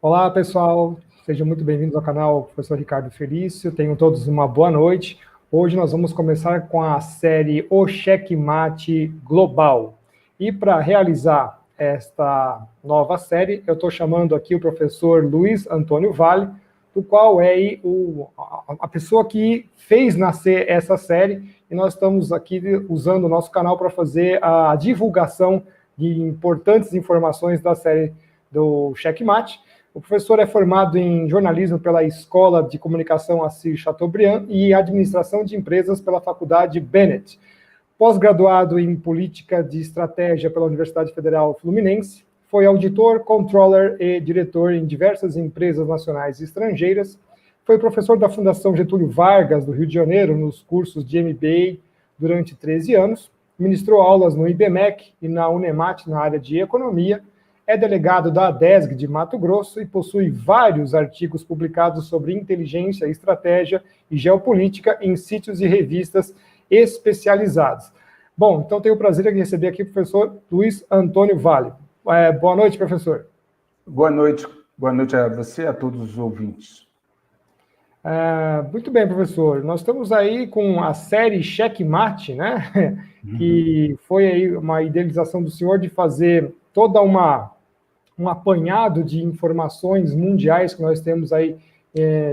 Olá, pessoal. Sejam muito bem-vindos ao canal Professor Ricardo Felício. Tenham todos uma boa noite. Hoje nós vamos começar com a série O Checkmate Global. E para realizar esta nova série, eu estou chamando aqui o professor Luiz Antônio Vale, do qual é a pessoa que fez nascer essa série, e nós estamos aqui usando o nosso canal para fazer a divulgação de importantes informações da série do Checkmate. O professor é formado em jornalismo pela Escola de Comunicação Assis Chateaubriand e administração de empresas pela Faculdade Bennett. Pós-graduado em política de estratégia pela Universidade Federal Fluminense, foi auditor, controller e diretor em diversas empresas nacionais e estrangeiras. Foi professor da Fundação Getúlio Vargas, do Rio de Janeiro, nos cursos de MBA durante 13 anos. Ministrou aulas no IBMEC e na Unemat na área de economia. É delegado da ADESG de Mato Grosso e possui vários artigos publicados sobre inteligência, estratégia e geopolítica em sítios e revistas especializados. Bom, então tenho o prazer de receber aqui o professor Luiz Antônio Vale. Boa noite, professor. Boa noite a você e a todos os ouvintes. Muito bem, professor. Nós estamos aí com a série Checkmate, né? Que foi aí uma idealização do senhor de fazer toda um apanhado de informações mundiais que nós temos aí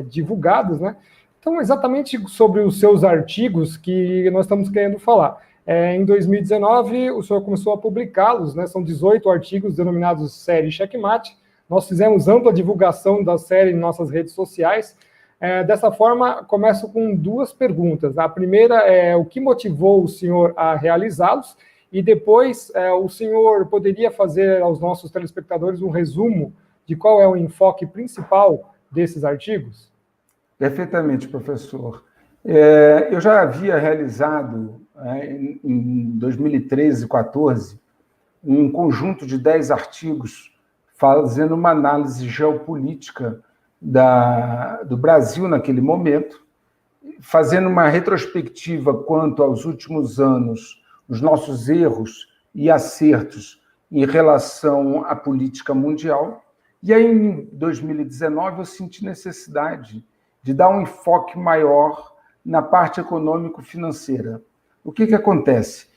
divulgadas, né? Então, exatamente sobre os seus artigos que nós estamos querendo falar. Em 2019, o senhor começou a publicá-los, né? São 18 artigos denominados série Checkmate. Nós fizemos ampla divulgação da série em nossas redes sociais. Dessa forma, começo com duas perguntas. A primeira é o que motivou o senhor a realizá-los, e depois o senhor poderia fazer aos nossos telespectadores um resumo de qual é o enfoque principal desses artigos? Perfeitamente, professor. Eu já havia realizado, em 2013 e 2014, um conjunto de 10 artigos fazendo uma análise geopolítica do Brasil naquele momento, fazendo uma retrospectiva quanto aos últimos anos, os nossos erros e acertos em relação à política mundial. E aí, em 2019, eu senti necessidade de dar um enfoque maior na parte econômico-financeira. O que acontece?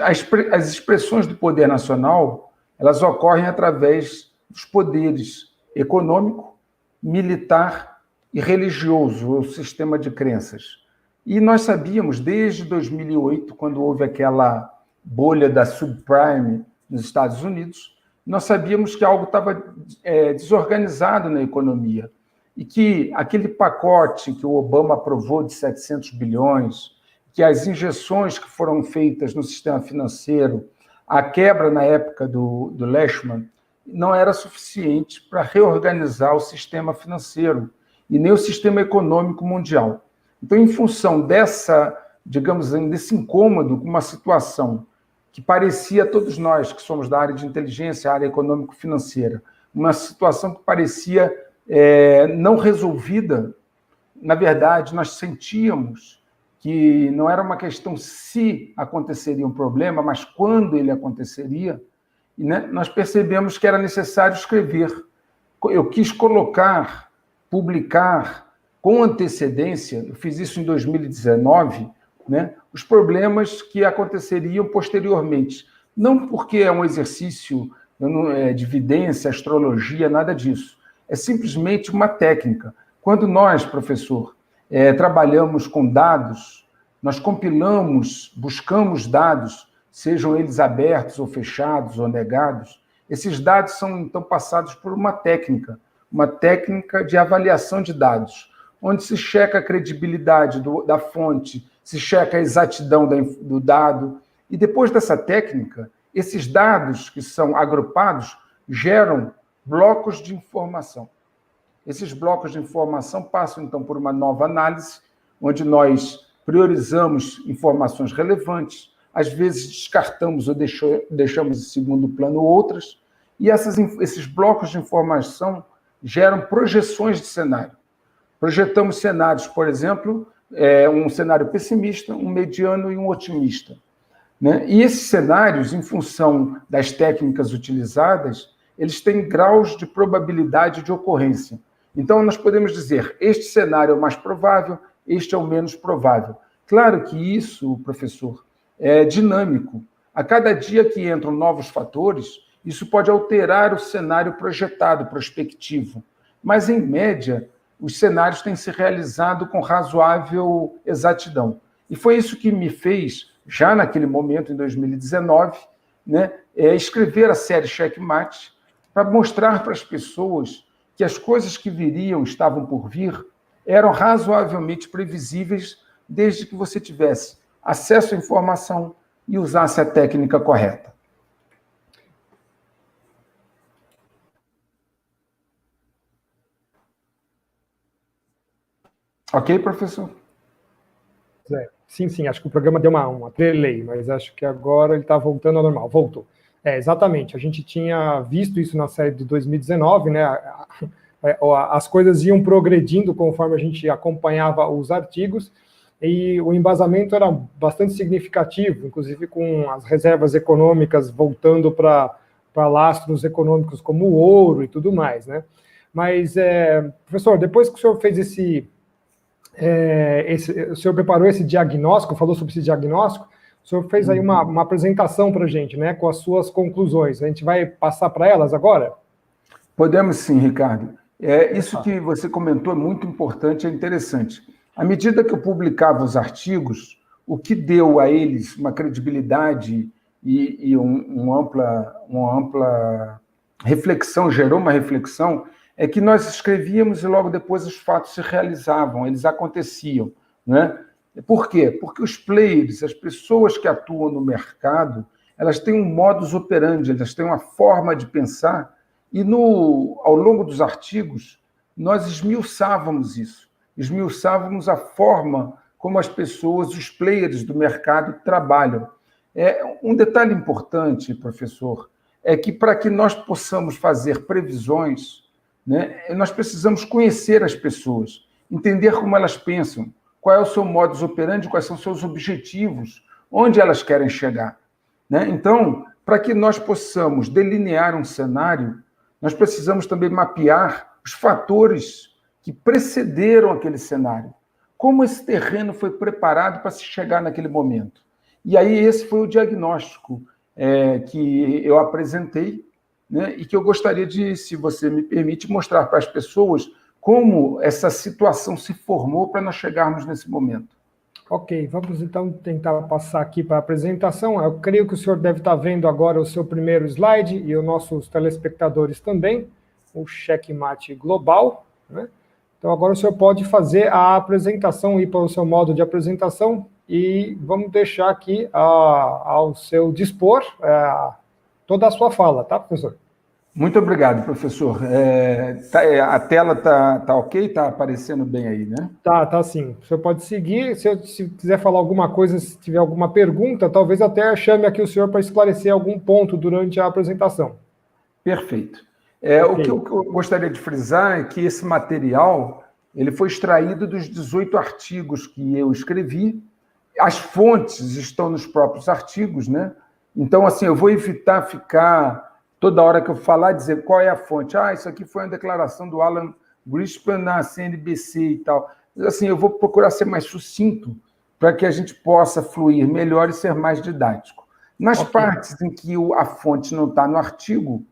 As expressões do poder nacional, elas ocorrem através dos poderes econômico, militar e religioso, o sistema de crenças. E nós sabíamos, desde 2008, quando houve aquela bolha da subprime nos Estados Unidos, nós sabíamos que algo estava desorganizado na economia e que aquele pacote que o Obama aprovou de 700 bilhões, que as injeções que foram feitas no sistema financeiro, a quebra na época do Lehman, não era suficiente para reorganizar o sistema financeiro e nem o sistema econômico mundial. Então, em função desse incômodo com uma situação que parecia a todos nós, que somos da área de inteligência, área econômico-financeira, uma situação que parecia não resolvida, na verdade, nós sentíamos que não era uma questão se aconteceria um problema, mas quando ele aconteceria, e, né, nós percebemos que era necessário escrever. Eu quis publicar com antecedência, eu fiz isso em 2019, né, os problemas que aconteceriam posteriormente. Não porque é um exercício de vidência, astrologia, nada disso. É simplesmente uma técnica. Quando nós, professor, trabalhamos com dados, nós compilamos, buscamos dados, sejam eles abertos ou fechados ou negados, esses dados são, então, passados por uma técnica de avaliação de dados, onde se checa a credibilidade da fonte, se checa a exatidão do dado, e depois dessa técnica, esses dados que são agrupados geram blocos de informação. Esses blocos de informação passam, então, por uma nova análise, onde nós priorizamos informações relevantes, às vezes descartamos ou deixamos em segundo plano outras, e esses blocos de informação geram projeções de cenário. Projetamos cenários, por exemplo, um cenário pessimista, um mediano e um otimista, né? E esses cenários, em função das técnicas utilizadas, eles têm graus de probabilidade de ocorrência. Então, nós podemos dizer, este cenário é o mais provável, este é o menos provável. Claro que isso, professor, é dinâmico. A cada dia que entram novos fatores, isso pode alterar o cenário projetado, prospectivo. Mas, em média, os cenários têm se realizado com razoável exatidão. E foi isso que me fez, já naquele momento, em 2019, né, escrever a série Checkmate, para mostrar para as pessoas que as coisas que viriam, estavam por vir, eram razoavelmente previsíveis, desde que você tivesse acesso à informação e usasse a técnica correta. Ok, professor? Sim, acho que o programa deu uma delay, mas acho que agora ele está voltando ao normal. Voltou. Exatamente, a gente tinha visto isso na série de 2019, né? As coisas iam progredindo conforme a gente acompanhava os artigos, e o embasamento era bastante significativo, inclusive com as reservas econômicas voltando para lastros econômicos como o ouro e tudo mais, né? Mas, professor, depois que o senhor fez o senhor preparou esse diagnóstico, falou sobre esse diagnóstico, o senhor fez aí uma apresentação para a gente, né, com as suas conclusões. A gente vai passar para elas agora? Podemos sim, Ricardo. Isso que você comentou é muito importante, é interessante. À medida que eu publicava os artigos, o que deu a eles uma credibilidade e uma ampla reflexão, gerou uma reflexão, é que nós escrevíamos e logo depois os fatos se realizavam, eles aconteciam, né? Por quê? Porque os players, as pessoas que atuam no mercado, elas têm um modus operandi, elas têm uma forma de pensar, e ao longo dos artigos, nós esmiuçávamos isso, esmiuçávamos a forma como as pessoas, os players do mercado trabalham. Um detalhe importante, professor, é que para que nós possamos fazer previsões, né, nós precisamos conhecer as pessoas, entender como elas pensam, qual é o seu modus operandi, quais são os seus objetivos, onde elas querem chegar, né? Então, para que nós possamos delinear um cenário, nós precisamos também mapear os fatores que precederam aquele cenário. Como esse terreno foi preparado para se chegar naquele momento. E aí esse foi o diagnóstico que eu apresentei, né, e que eu gostaria de, se você me permite, mostrar para as pessoas como essa situação se formou para nós chegarmos nesse momento. Ok, vamos então tentar passar aqui para a apresentação. Eu creio que o senhor deve estar vendo agora o seu primeiro slide, e os nossos telespectadores também, o Checkmate Global, né? Então agora o senhor pode fazer a apresentação, ir para o seu modo de apresentação, e vamos deixar aqui ao seu dispor toda a sua fala, tá, professor? Muito obrigado, professor. A tela tá ok? Está aparecendo bem aí, né? Tá sim. O senhor pode seguir. Se quiser falar alguma coisa, se tiver alguma pergunta, talvez até chame aqui o senhor para esclarecer algum ponto durante a apresentação. Perfeito. O que eu gostaria de frisar é que esse material ele foi extraído dos 18 artigos que eu escrevi. As fontes estão nos próprios artigos, né? Então, assim, eu vou evitar ficar toda hora que eu falar, dizer qual é a fonte. Isso aqui foi uma declaração do Alan Greenspan na CNBC e tal. Assim, eu vou procurar ser mais sucinto para que a gente possa fluir melhor e ser mais didático. Nas partes em que a fonte não está no artigo,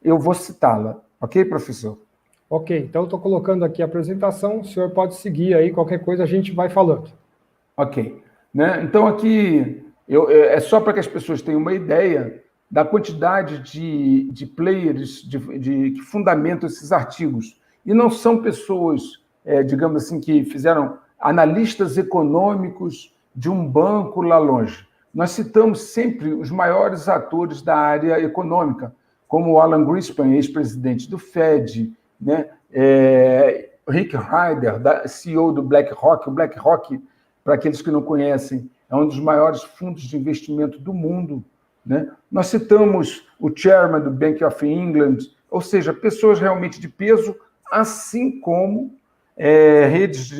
eu vou citá-la. Ok, professor? Ok, então eu estou colocando aqui a apresentação, o senhor pode seguir aí, qualquer coisa a gente vai falando. Ok. Né? Então, aqui, é só para que as pessoas tenham uma ideia da quantidade de players que fundamentam esses artigos. E não são pessoas, digamos assim, que fizeram analistas econômicos de um banco lá longe. Nós citamos sempre os maiores atores da área econômica, como o Alan Greenspan, ex-presidente do Fed, né? Rick Ryder, CEO do BlackRock. O BlackRock, para aqueles que não conhecem, é um dos maiores fundos de investimento do mundo, né? Nós citamos o chairman do Bank of England, ou seja, pessoas realmente de peso, assim como redes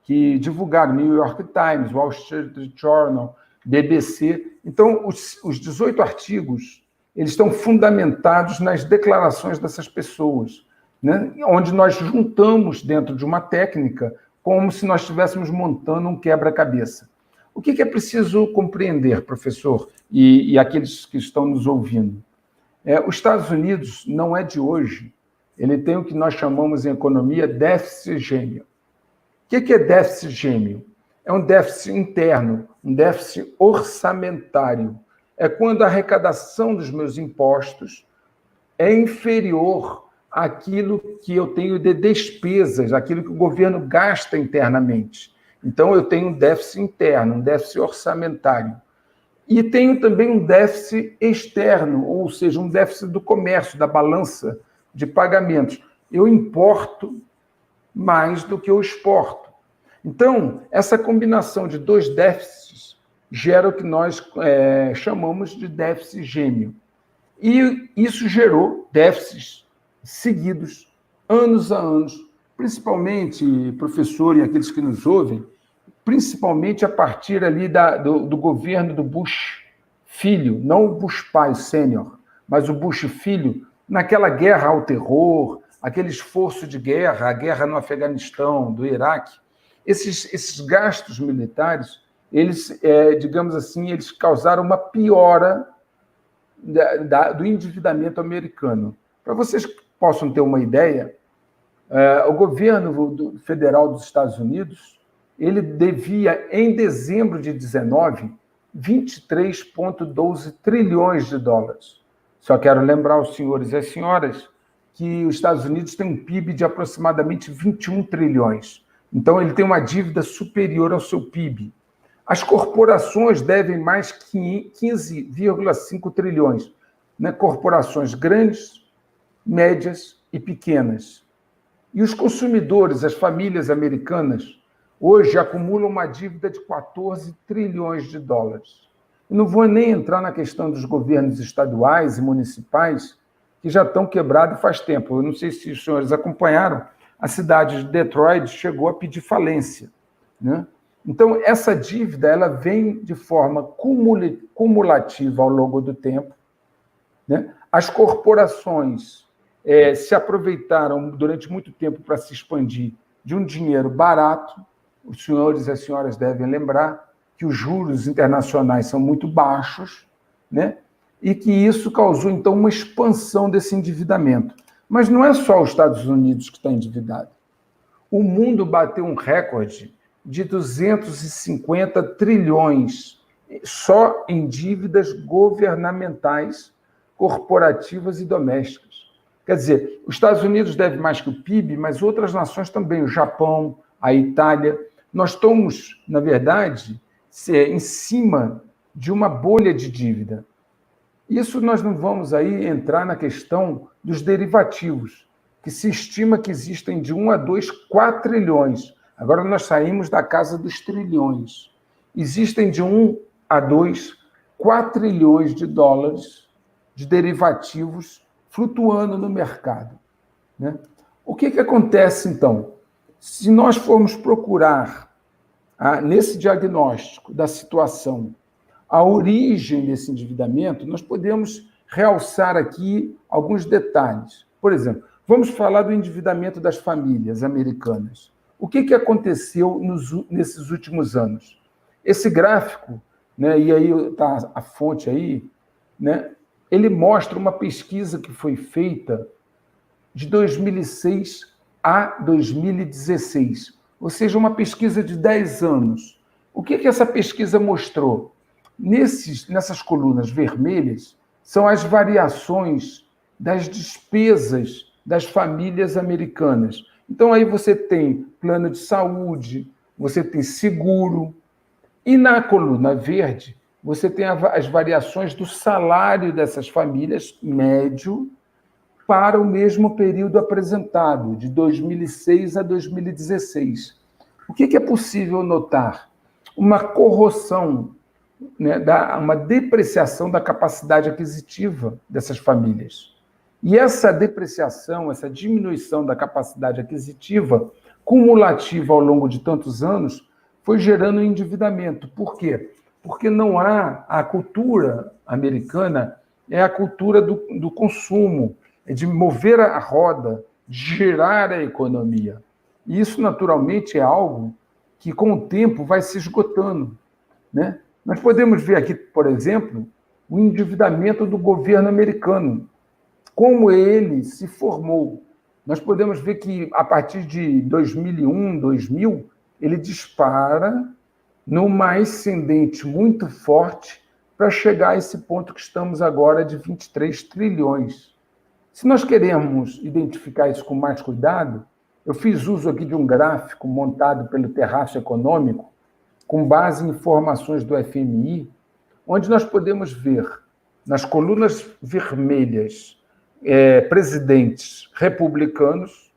que divulgaram, New York Times, Wall Street Journal, BBC. Então, os 18 artigos eles estão fundamentados nas declarações dessas pessoas, né? Onde nós juntamos dentro de uma técnica como se nós estivéssemos montando um quebra-cabeça. O que é preciso compreender, professor, e aqueles que estão nos ouvindo? Os Estados Unidos não é de hoje, ele tem o que nós chamamos em economia déficit gêmeo. O que é déficit gêmeo? É um déficit interno, um déficit orçamentário. É quando a arrecadação dos meus impostos é inferior àquilo que eu tenho de despesas, aquilo que o governo gasta internamente. Então, eu tenho um déficit interno, um déficit orçamentário. E tenho também um déficit externo, ou seja, um déficit do comércio, da balança de pagamentos. Eu importo mais do que eu exporto. Então, essa combinação de dois déficits gera o que nós chamamos de déficit gêmeo. E isso gerou déficits seguidos, anos a anos, principalmente, professor e aqueles que nos ouvem, principalmente a partir ali do governo do Bush filho, não o Bush pai sênior, mas o Bush filho, naquela guerra ao terror, aquele esforço de guerra, a guerra no Afeganistão, do Iraque, esses gastos militares, eles, digamos assim, eles causaram uma piora do endividamento americano. Para vocês possam ter uma ideia, o governo federal dos Estados Unidos, ele devia, em dezembro de 19, 23,12 trilhões de dólares. Só quero lembrar os senhores e as senhoras que os Estados Unidos têm um PIB de aproximadamente 21 trilhões. Então, ele tem uma dívida superior ao seu PIB. As corporações devem mais 15,5 trilhões. Né? Corporações grandes, médias e pequenas. E os consumidores, as famílias americanas, hoje acumulam uma dívida de 14 trilhões de dólares. Eu não vou nem entrar na questão dos governos estaduais e municipais, que já estão quebrados faz tempo. Eu não sei se os senhores acompanharam, a cidade de Detroit chegou a pedir falência, né? Então, essa dívida ela vem de forma cumulativa ao longo do tempo, né? As corporações se aproveitaram durante muito tempo para se expandir de um dinheiro barato. Os senhores e as senhoras devem lembrar que os juros internacionais são muito baixos, né? E que isso causou, então, uma expansão desse endividamento. Mas não é só os Estados Unidos que está endividado. O mundo bateu um recorde de 250 trilhões só em dívidas governamentais, corporativas e domésticas. Quer dizer, os Estados Unidos devem mais que o PIB, mas outras nações também, o Japão, a Itália. Nós estamos, na verdade, em cima de uma bolha de dívida. Isso nós não vamos aí entrar na questão dos derivativos, que se estima que existem de 1 a 2 quatrilhões. Agora nós saímos da casa dos trilhões. Existem de 1 a 2 quatrilhões de dólares de derivativos flutuando no mercado, né? O que acontece, então? Se nós formos procurar, nesse diagnóstico da situação, a origem desse endividamento, nós podemos realçar aqui alguns detalhes. Por exemplo, vamos falar do endividamento das famílias americanas. O que aconteceu nesses últimos anos? Esse gráfico, né, e aí está a fonte aí, né, ele mostra uma pesquisa que foi feita de 2006 a 2016, ou seja, uma pesquisa de 10 anos. O que essa pesquisa mostrou? Nessas colunas vermelhas são as variações das despesas das famílias americanas. Então, aí você tem plano de saúde, você tem seguro, e na coluna verde você tem as variações do salário dessas famílias médio para o mesmo período apresentado, de 2006 a 2016. O que é possível notar? Uma corroção, né, uma depreciação da capacidade aquisitiva dessas famílias. E essa depreciação, essa diminuição da capacidade aquisitiva, cumulativa ao longo de tantos anos, foi gerando endividamento. Por quê? Porque não há a cultura americana, é a cultura do consumo, é de mover a roda, de girar a economia. E isso, naturalmente, é algo que, com o tempo, vai se esgotando, né? Nós podemos ver aqui, por exemplo, o endividamento do governo americano, como ele se formou. Nós podemos ver que, a partir de 2001, 2000, ele dispara numa ascendente muito forte para chegar a esse ponto que estamos agora de 23 trilhões. Se nós queremos identificar isso com mais cuidado, eu fiz uso aqui de um gráfico montado pelo Terraço Econômico, com base em informações do FMI, onde nós podemos ver, nas colunas vermelhas, presidentes republicanos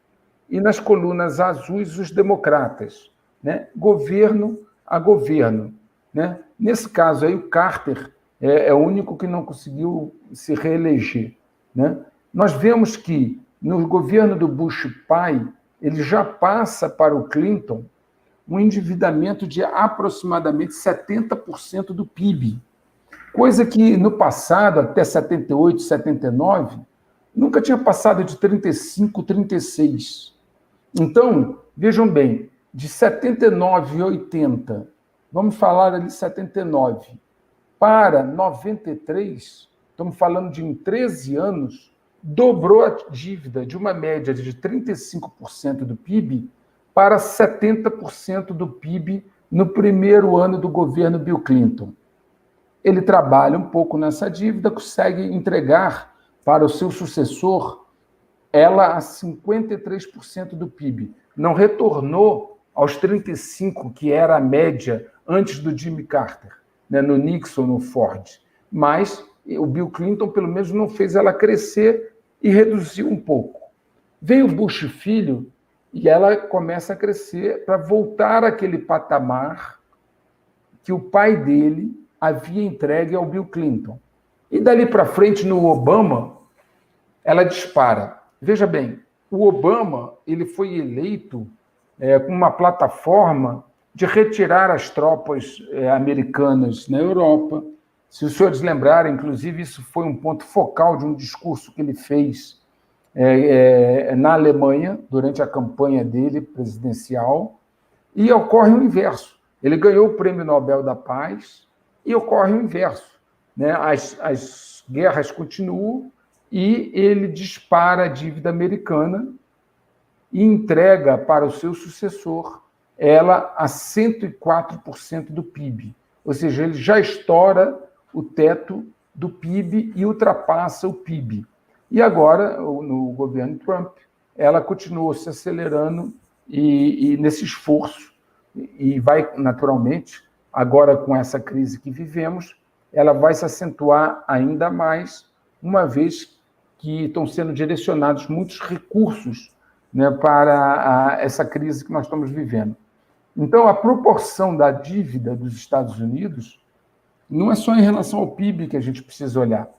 e nas colunas azuis os democratas, né? Governo a governo, né? Nesse caso aí, o Carter é o único que não conseguiu se reeleger, né? Nós vemos que no governo do Bush pai, ele já passa para o Clinton um endividamento de aproximadamente 70% do PIB, coisa que no passado, até 78, 79, nunca tinha passado de 35, 36. Então, vejam bem, de 79 e 80, vamos falar ali de 79, para 93, estamos falando de em 13 anos, dobrou a dívida de uma média de 35% do PIB para 70% do PIB no primeiro ano do governo Bill Clinton. Ele trabalha um pouco nessa dívida, consegue entregar para o seu sucessor ela a 53% do PIB. Não retornou aos 35%, que era a média antes do Jimmy Carter, né, no Nixon, no Ford. Mas o Bill Clinton, pelo menos, não fez ela crescer e reduziu um pouco. Vem o Bush filho e ela começa a crescer para voltar àquele patamar que o pai dele havia entregue ao Bill Clinton. E dali para frente, no Obama, ela dispara. Veja bem, o Obama ele foi eleito com uma plataforma de retirar as tropas americanas na Europa. Se os senhores lembrarem, inclusive, isso foi um ponto focal de um discurso que ele fez na Alemanha, durante a campanha dele presidencial, e ocorre o inverso. Ele ganhou o Prêmio Nobel da Paz e ocorre o inverso, né? As guerras continuam e ele dispara a dívida americana e entrega para o seu sucessor ela a 104% do PIB. Ou seja, ele já estoura o teto do PIB e ultrapassa o PIB. E agora, no governo Trump, ela continuou se acelerando e nesse esforço, e vai, naturalmente, agora com essa crise que vivemos, ela vai se acentuar ainda mais, uma vez que estão sendo direcionados muitos recursos, né, para essa crise que nós estamos vivendo. Então, a proporção da dívida dos Estados Unidos não é só em relação ao PIB que a gente precisa olhar.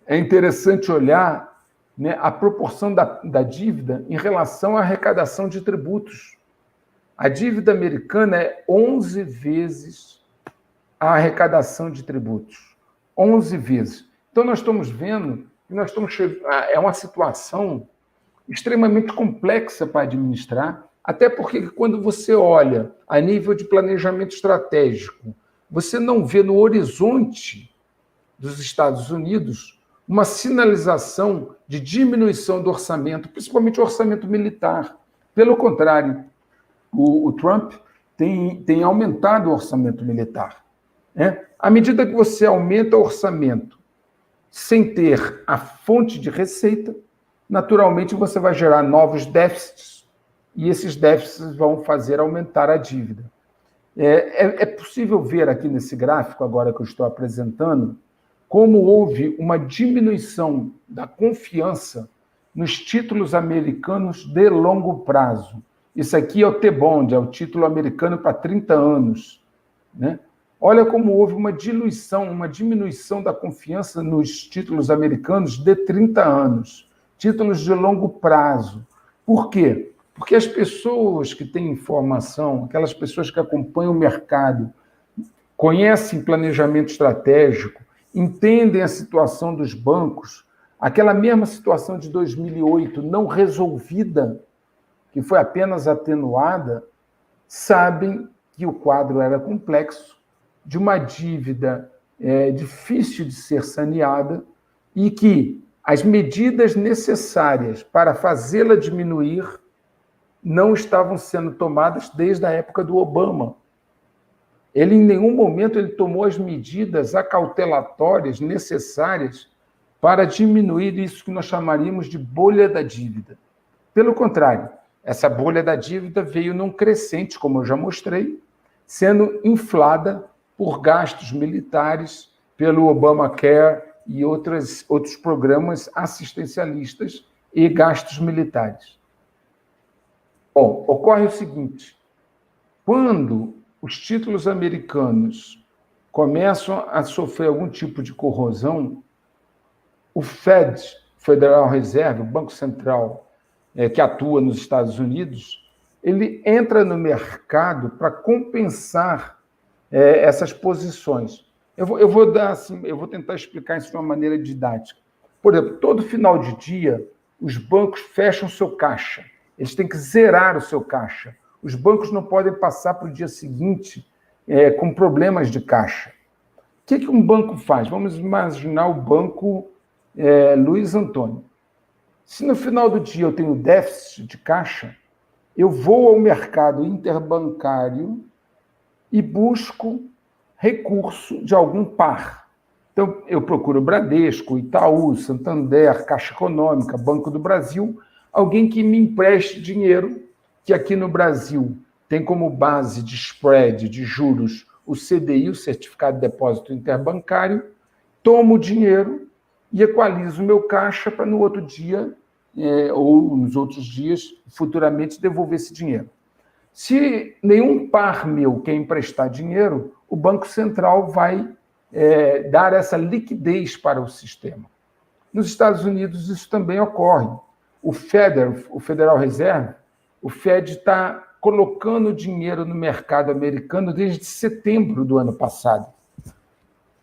É interessante olhar, né, a proporção da dívida em relação à arrecadação de tributos. A dívida americana é 11 vezes a arrecadação de tributos. 11 vezes. Então, nós estamos vendo que nós estamos é uma situação extremamente complexa para administrar, até porque quando você olha a nível de planejamento estratégico, você não vê no horizonte dos Estados Unidos uma sinalização de diminuição do orçamento, principalmente o orçamento militar. Pelo contrário, o Trump tem aumentado o orçamento militar, né? À medida que você aumenta o orçamento sem ter a fonte de receita, naturalmente você vai gerar novos déficits e esses déficits vão fazer aumentar a dívida. É possível ver aqui nesse gráfico, agora que eu estou apresentando, como houve uma diminuição da confiança nos títulos americanos de longo prazo. Isso aqui é o T-Bond, é o título americano para 30 anos, né? Olha como houve uma diminuição da confiança nos títulos americanos de 30 anos, títulos de longo prazo. Por quê? Porque as pessoas que têm informação, aquelas pessoas que acompanham o mercado, conhecem planejamento estratégico entendem a situação dos bancos, aquela mesma situação de 2008 não resolvida, que foi apenas atenuada, sabem que o quadro era complexo, de uma dívida difícil de ser saneada e que as medidas necessárias para fazê-la diminuir não estavam sendo tomadas desde a época do Obama. Ele, em nenhum momento, ele tomou as medidas acautelatórias necessárias para diminuir isso que nós chamaríamos de bolha da dívida. Pelo contrário, essa bolha da dívida veio num crescente, como eu já mostrei, sendo inflada por gastos militares, pelo Obamacare e outros programas assistencialistas e gastos militares. Bom, ocorre o seguinte: quando os títulos americanos começam a sofrer algum tipo de corrosão, o Fed, Federal Reserve, o Banco Central, que atua nos Estados Unidos, ele entra no mercado para compensar essas posições. Eu vou tentar explicar isso de uma maneira didática. Por exemplo, todo final de dia, os bancos fecham seu caixa. Eles têm que zerar o seu caixa. Os bancos não podem passar para o dia seguinte com problemas de caixa. O que um banco faz? Vamos imaginar o banco Luiz Antônio. Se no final do dia eu tenho déficit de caixa, eu vou ao mercado interbancário e busco recurso de algum par. Então, eu procuro Bradesco, Itaú, Santander, Caixa Econômica, Banco do Brasil, alguém que me empreste dinheiro, que aqui no Brasil tem como base de spread, de juros, o CDI, o Certificado de Depósito Interbancário, tomo o dinheiro e equalizo o meu caixa para no outro dia, ou nos outros dias, futuramente, devolver esse dinheiro. Se nenhum par meu quer emprestar dinheiro, o Banco Central vai dar essa liquidez para o sistema. Nos Estados Unidos, isso também ocorre. O Federal Reserve, o Fed está colocando dinheiro no mercado americano desde setembro do ano passado,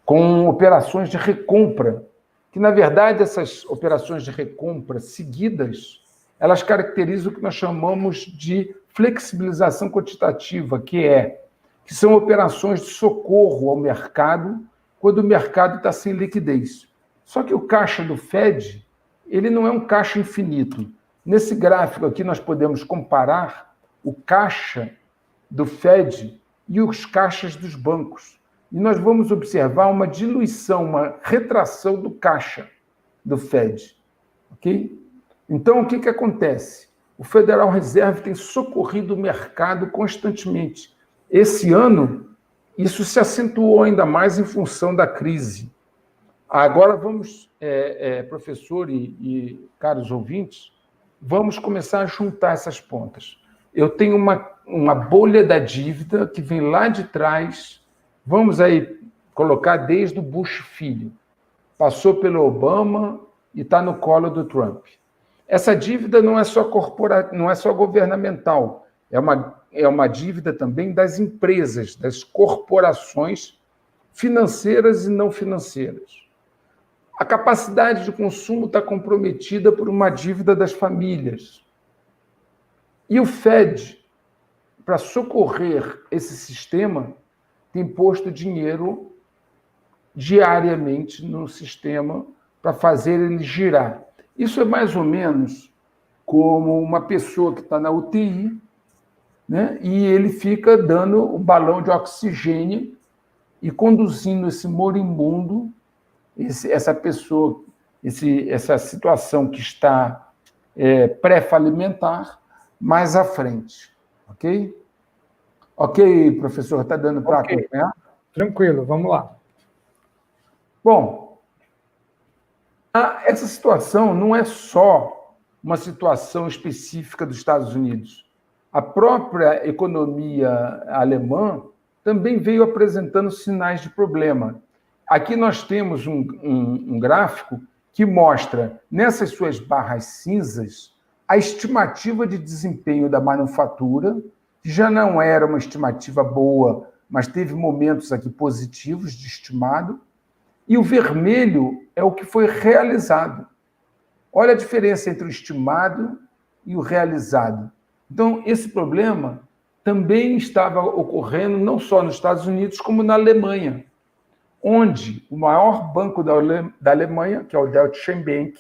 com operações de recompra, que, na verdade, essas operações de recompra seguidas, elas caracterizam o que nós chamamos de flexibilização quantitativa, que são operações de socorro ao mercado quando o mercado está sem liquidez. Só que o caixa do Fed, ele não é um caixa infinito. Nesse gráfico aqui nós podemos comparar o caixa do Fed e os caixas dos bancos. E nós vamos observar uma diluição, uma retração do caixa do Fed. Ok? Então, o que acontece? O Federal Reserve tem socorrido o mercado constantemente. Esse ano, isso se acentuou ainda mais em função da crise. Agora vamos, professor e caros ouvintes, vamos começar a juntar essas pontas. Eu tenho uma bolha da dívida que vem lá de trás, vamos aí colocar desde o Bush filho, passou pelo Obama e está no colo do Trump. Essa dívida não é só não é só governamental, é uma dívida também das empresas, das corporações financeiras e não financeiras. A capacidade de consumo está comprometida por uma dívida das famílias. E o Fed, para socorrer esse sistema, tem posto dinheiro diariamente no sistema para fazer ele girar. Isso é mais ou menos como uma pessoa que está na UTI, né, e ele fica dando o balão de oxigênio e conduzindo esse moribundo, essa pessoa, essa situação que está pré-falimentar, mais à frente. Ok? Ok, professor, está dando para acompanhar? Tranquilo, vamos lá. Bom, essa situação não é só uma situação específica dos Estados Unidos. A própria economia alemã também veio apresentando sinais de problema. Aqui nós temos um gráfico que mostra, nessas suas barras cinzas, a estimativa de desempenho da manufatura, que já não era uma estimativa boa, mas teve momentos aqui positivos de estimado, E o vermelho é o que foi realizado. Olha a diferença entre o estimado e o realizado. Então, esse problema também estava ocorrendo não só nos Estados Unidos, como na Alemanha, onde o maior banco da Alemanha, que é o Deutsche Bank,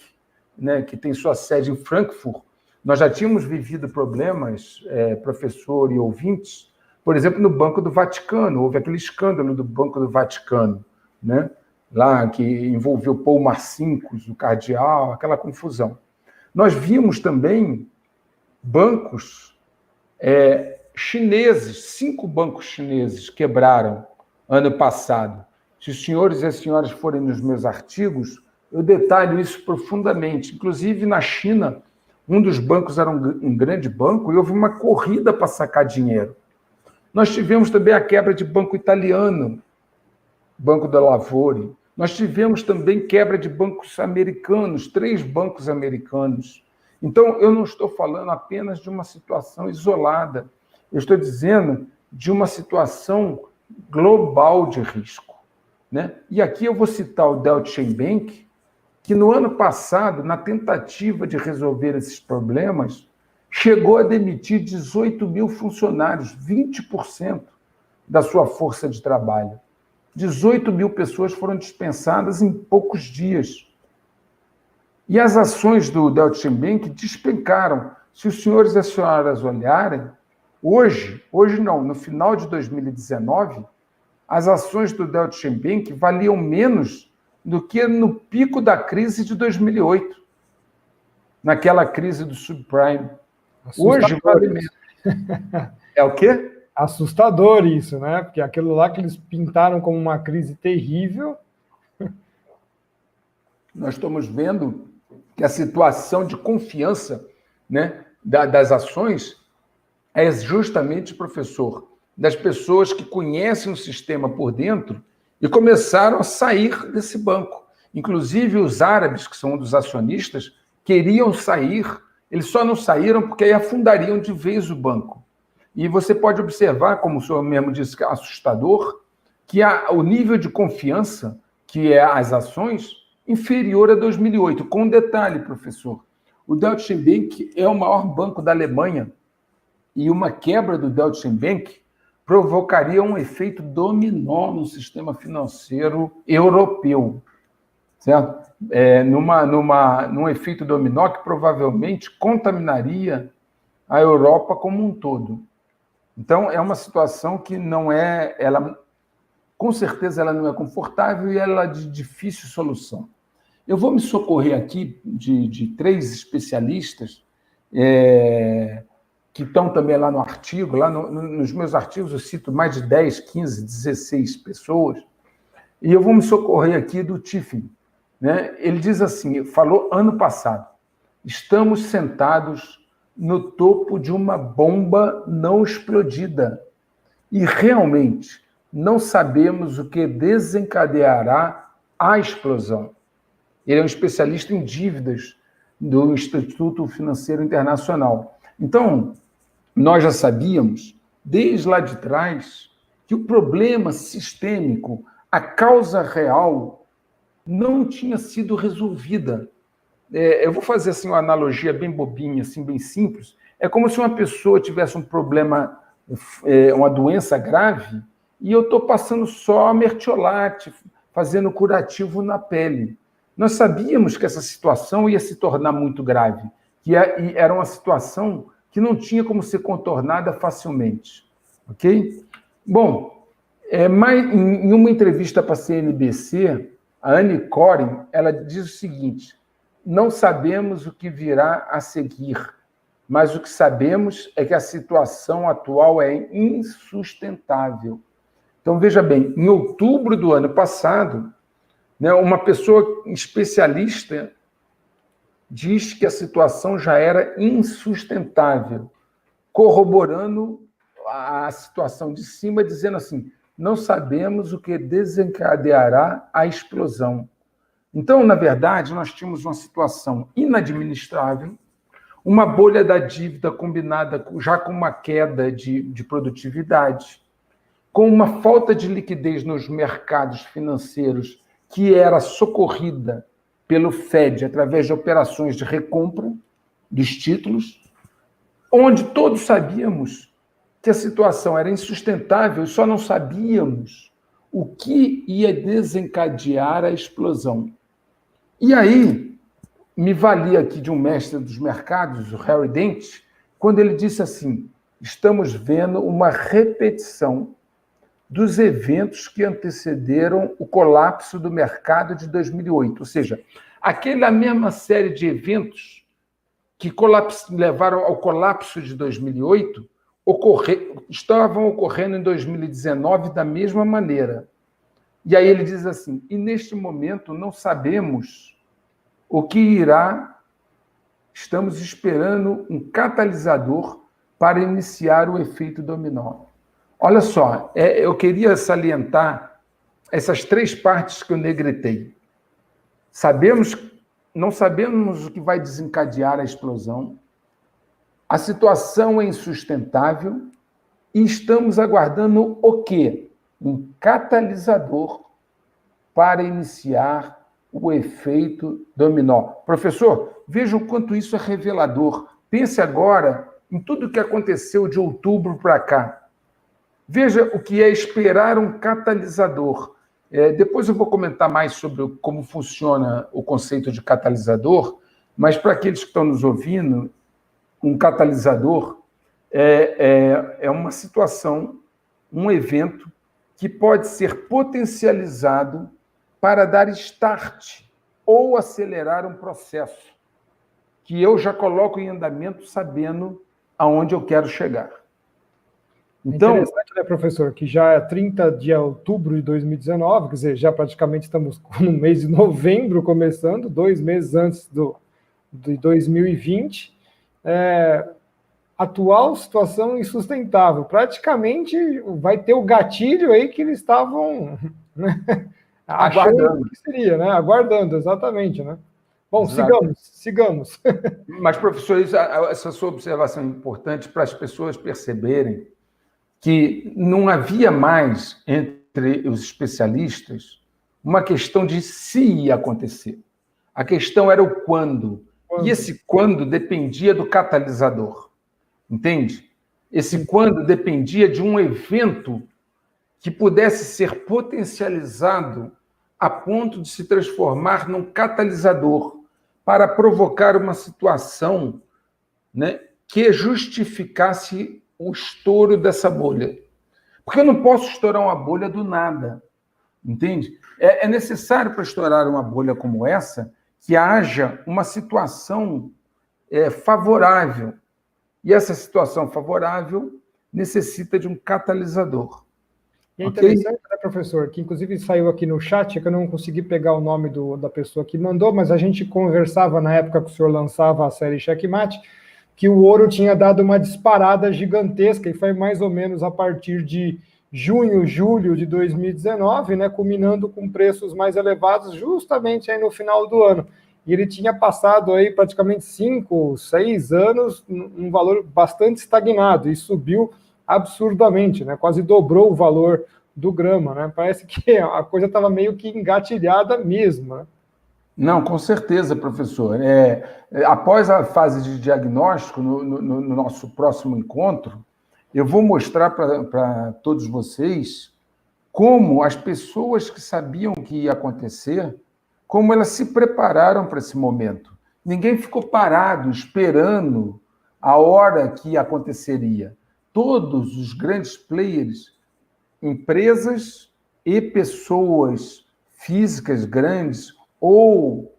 né, que tem sua sede em Frankfurt, nós já tínhamos vivido problemas, professor e ouvintes, por exemplo, no Banco do Vaticano. Houve aquele escândalo do Banco do Vaticano, né, lá que envolveu Paul Marcinkus, o cardeal, aquela confusão. Nós vimos também bancos chineses, 5 bancos chineses quebraram ano passado. Se os senhores e as senhoras forem nos meus artigos, eu detalho isso profundamente. Inclusive, na China, um dos bancos era um grande banco e houve uma corrida para sacar dinheiro. Nós tivemos também a quebra de banco italiano, Banco da Lavoro. Nós tivemos também quebra de bancos americanos, 3 bancos americanos. Então, eu não estou falando apenas de uma situação isolada, eu estou dizendo de uma situação global de risco, né? E aqui eu vou citar o Deutsche Bank, que no ano passado, na tentativa de resolver esses problemas, chegou a demitir 18 mil funcionários, 20% da sua força de trabalho. 18 mil pessoas foram dispensadas em poucos dias. E as ações do Deutsche Bank despencaram. Se os senhores e as senhoras olharem, hoje não, no final de 2019, as ações do Deutsche Bank valiam menos do que no pico da crise de 2008, naquela crise do subprime. Hoje vale menos. É o quê? Assustador isso, né? Porque aquilo lá que eles pintaram como uma crise terrível. Nós estamos vendo que a situação de confiança, né, das ações é justamente, professor, das pessoas que conhecem o sistema por dentro e começaram a sair desse banco. Inclusive, os árabes, que são um dos acionistas, queriam sair, eles só não saíram porque aí afundariam de vez o banco. E você pode observar, como o senhor mesmo disse, que é assustador, que o nível de confiança, que é as ações, inferior a 2008. Com um detalhe, professor, o Deutsche Bank é o maior banco da Alemanha e uma quebra do Deutsche Bank provocaria um efeito dominó no sistema financeiro europeu, certo? Num efeito dominó que provavelmente contaminaria a Europa como um todo. Então, é uma situação que não é, com certeza ela não é confortável e ela é de difícil solução. Eu vou me socorrer aqui de 3 especialistas que estão também lá no artigo, lá nos meus artigos eu cito mais de 10, 15, 16 pessoas, e eu vou me socorrer aqui do Tiffany, né? Ele diz assim, falou ano passado, estamos sentados no topo de uma bomba não explodida e realmente não sabemos o que desencadeará a explosão. Ele é um especialista em dívidas do Instituto Financeiro Internacional. Então, nós já sabíamos, desde lá de trás, que o problema sistêmico, a causa real, não tinha sido resolvida. Eu vou fazer assim, uma analogia bem bobinha, assim, bem simples. É como se uma pessoa tivesse um problema, uma doença grave, e eu estou passando só mertiolate, fazendo curativo na pele. Nós sabíamos que essa situação ia se tornar muito grave, que era uma situação que não tinha como ser contornada facilmente. Ok? Bom, mas em uma entrevista para a CNBC, a Anne Coren, ela diz o seguinte, não sabemos o que virá a seguir, mas o que sabemos é que a situação atual é insustentável. Então, veja bem, em outubro do ano passado, né, uma pessoa especialista diz que a situação já era insustentável, corroborando a situação de cima, dizendo assim, não sabemos o que desencadeará a explosão. Então, na verdade, nós tínhamos uma situação inadministrável, uma bolha da dívida combinada já com uma queda de produtividade, com uma falta de liquidez nos mercados financeiros que era socorrida pelo Fed através de operações de recompra dos títulos, onde todos sabíamos que a situação era insustentável, só não sabíamos o que ia desencadear a explosão. E aí, me valia aqui de um mestre dos mercados, o Harry Dent, quando ele disse assim: estamos vendo uma repetição dos eventos que antecederam o colapso do mercado de 2008. Ou seja, aquela mesma série de eventos que levaram ao colapso de 2008 estavam ocorrendo em 2019 da mesma maneira. E aí ele diz assim: e neste momento não sabemos o que irá, estamos esperando um catalisador para iniciar o efeito dominó. Olha só, eu queria salientar essas três partes que eu negretei. Não sabemos o que vai desencadear a explosão, a situação é insustentável e estamos aguardando o quê? Um catalisador para iniciar o efeito dominó. Professor, veja o quanto isso é revelador. Pense agora em tudo o que aconteceu de outubro para cá. Veja o que é esperar um catalisador. Depois eu vou comentar mais sobre como funciona o conceito de catalisador, mas para aqueles que estão nos ouvindo, um catalisador é uma situação, um evento que pode ser potencializado para dar start ou acelerar um processo que eu já coloco em andamento sabendo aonde eu quero chegar. Então, é interessante, né, professor, que já é 30 de outubro de 2019, quer dizer, já praticamente estamos no mês de novembro começando, 2 meses antes de 2020, atual situação insustentável. Praticamente vai ter o gatilho aí que eles estavam, né, achando que seria, né? Aguardando, exatamente, né? Bom, sigamos. Mas, professor, essa sua observação é importante para as pessoas perceberem que não havia mais entre os especialistas uma questão de se ia acontecer. A questão era o quando. E esse quando dependia do catalisador. Entende? Esse quando dependia de um evento que pudesse ser potencializado a ponto de se transformar num catalisador para provocar uma situação, né, que justificasse o estouro dessa bolha. Porque eu não posso estourar uma bolha do nada, entende? É necessário, para estourar uma bolha como essa, que haja uma situação favorável. E essa situação favorável necessita de um catalisador. E é interessante, né, professor, que inclusive saiu aqui no chat, que eu não consegui pegar o nome da pessoa que mandou, mas a gente conversava na época que o senhor lançava a série Checkmate, que o ouro tinha dado uma disparada gigantesca, e foi mais ou menos a partir de junho, julho de 2019, né, culminando com preços mais elevados justamente aí no final do ano. E ele tinha passado aí praticamente 5, 6 anos um valor bastante estagnado, e subiu absurdamente, né, quase dobrou o valor do grama, né? Parece que a coisa estava meio que engatilhada mesmo, né? Não, com certeza, professor. Após a fase de diagnóstico, no nosso próximo encontro, eu vou mostrar para todos vocês como as pessoas que sabiam que ia acontecer, como elas se prepararam para esse momento. Ninguém ficou parado esperando a hora que aconteceria. Todos os grandes players, empresas e pessoas físicas grandes, ou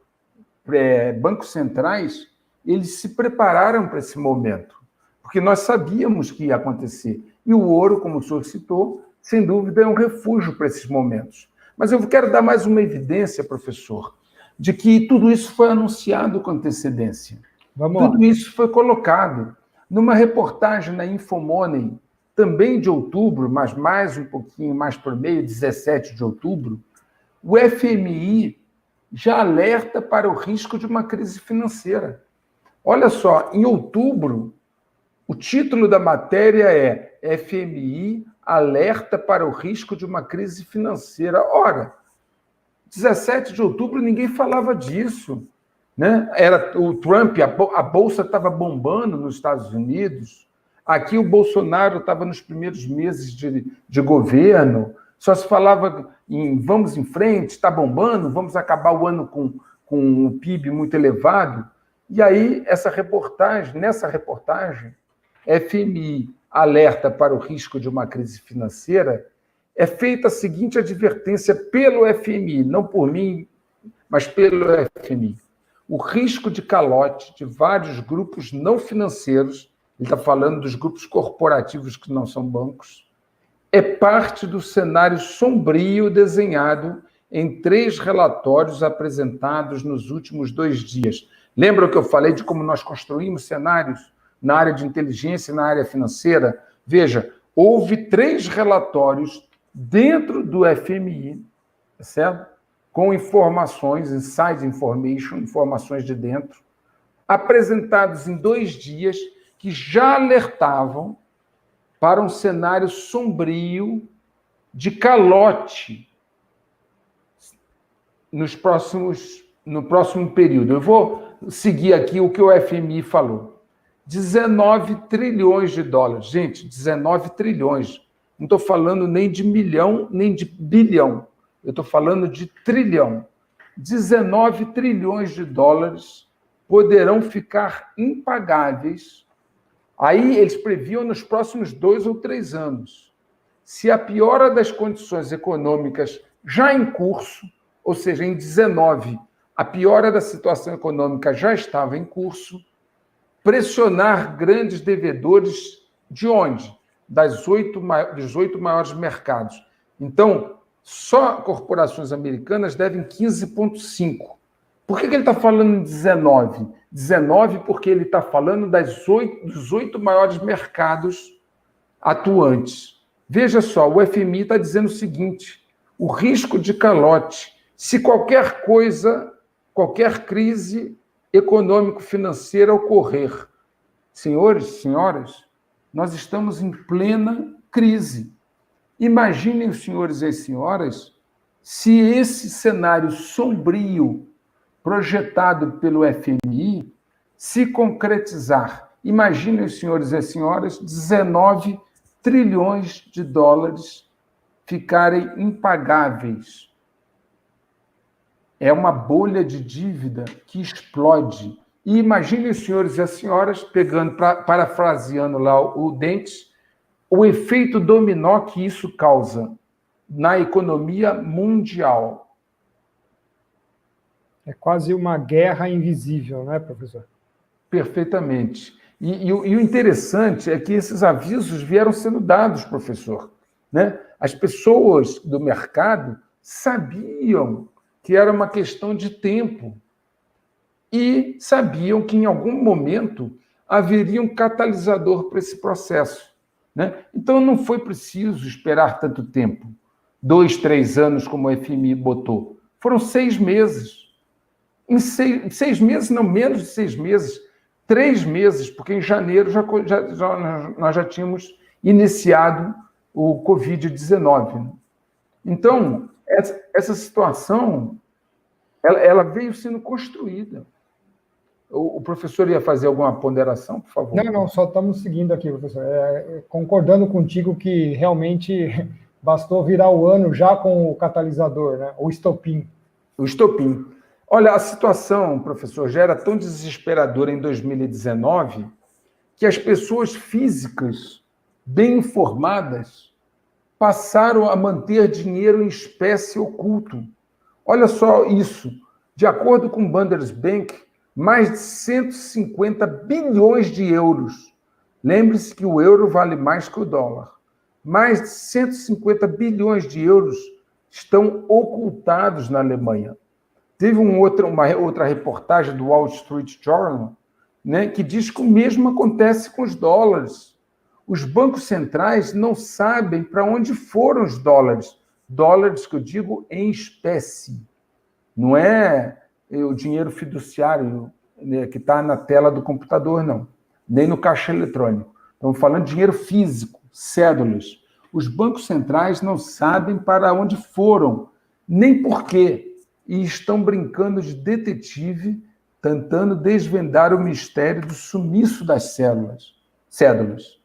bancos centrais, eles se prepararam para esse momento, porque nós sabíamos que ia acontecer. E o ouro, como o senhor citou, sem dúvida é um refúgio para esses momentos. Mas eu quero dar mais uma evidência, professor, de que tudo isso foi anunciado com antecedência. Tudo isso foi colocado numa reportagem na Infomoney, também de outubro, mas mais um pouquinho mais por meio, 17 de outubro, o FMI já alerta para o risco de uma crise financeira. Olha só, em outubro, o título da matéria é FMI alerta para o risco de uma crise financeira. Ora, 17 de outubro, ninguém falava disso. Né? Era o Trump, a Bolsa estava bombando nos Estados Unidos. Aqui o Bolsonaro estava nos primeiros meses de governo. Só se falava em vamos em frente, está bombando, vamos acabar o ano com um PIB muito elevado. E aí, nessa reportagem, FMI alerta para o risco de uma crise financeira, é feita a seguinte advertência pelo FMI, não por mim, mas pelo FMI. O risco de calote de vários grupos não financeiros, ele está falando dos grupos corporativos que não são bancos, é parte do cenário sombrio desenhado em 3 relatórios apresentados nos últimos 2 dias. Lembra que eu falei de como nós construímos cenários na área de inteligência e na área financeira? Veja, houve 3 relatórios dentro do FMI, certo? Com informações, inside information, informações de dentro, apresentados em 2 dias, que já alertavam para um cenário sombrio de calote no próximo período. Eu vou seguir aqui o que o FMI falou. 19 trilhões de dólares. Gente, 19 trilhões. Não estou falando nem de milhão, nem de bilhão. Eu estou falando de trilhão. 19 trilhões de dólares poderão ficar impagáveis. Aí eles previam nos próximos 2 ou 3 anos. Se a piora das condições econômicas já em curso, ou seja, em 19, a piora da situação econômica já estava em curso, pressionar grandes devedores de onde? Dos 8 maiores mercados. Então, só corporações americanas devem 15,5. Por que ele está falando em 19? 19 porque ele está falando dos 8 maiores mercados atuantes. Veja só, o FMI está dizendo o seguinte, o risco de calote, se qualquer crise econômico-financeira ocorrer. Senhores, senhoras, nós estamos em plena crise. Imaginem, os senhores e as senhoras, se esse cenário sombrio projetado pelo FMI se concretizar. Imaginem, os senhores e as senhoras, 19 trilhões de dólares ficarem impagáveis. É uma bolha de dívida que explode. E imaginem, os senhores e as senhoras, parafraseando lá o Dentes, o efeito dominó que isso causa na economia mundial. É quase uma guerra invisível, né, professor? Perfeitamente. E o interessante é que esses avisos vieram sendo dados, professor. Né? As pessoas do mercado sabiam que era uma questão de tempo e sabiam que, em algum momento, haveria um catalisador para esse processo. Né? Então, não foi preciso esperar tanto tempo, 2, 3 anos, como o FMI botou. Foram 6 meses. Em 6 meses, não menos de 6 meses, 3 meses, porque em janeiro nós já tínhamos iniciado o Covid-19. Então, essa situação, ela veio sendo construída. O professor ia fazer alguma ponderação, por favor? Não, só estamos seguindo aqui, professor. Concordando contigo que realmente bastou virar o ano já com o catalisador, né? O estopim. O estopim. Olha, a situação, professor, já era tão desesperadora em 2019 que as pessoas físicas, bem informadas, passaram a manter dinheiro em espécie oculto. Olha só isso. De acordo com o Bundesbank, mais de 150 bilhões de euros. Lembre-se que o euro vale mais que o dólar. Mais de 150 bilhões de euros estão ocultados na Alemanha. Teve uma outra reportagem do Wall Street Journal, né, que diz que o mesmo acontece com os dólares. Os bancos centrais não sabem para onde foram os dólares. Dólares que eu digo em espécie. Não é o dinheiro fiduciário, né, que está na tela do computador, não. Nem no caixa eletrônico. Estamos falando de dinheiro físico, cédulas. Os bancos centrais não sabem para onde foram, nem por quê. e estão brincando de detetive, tentando desvendar o mistério do sumiço das cédulas.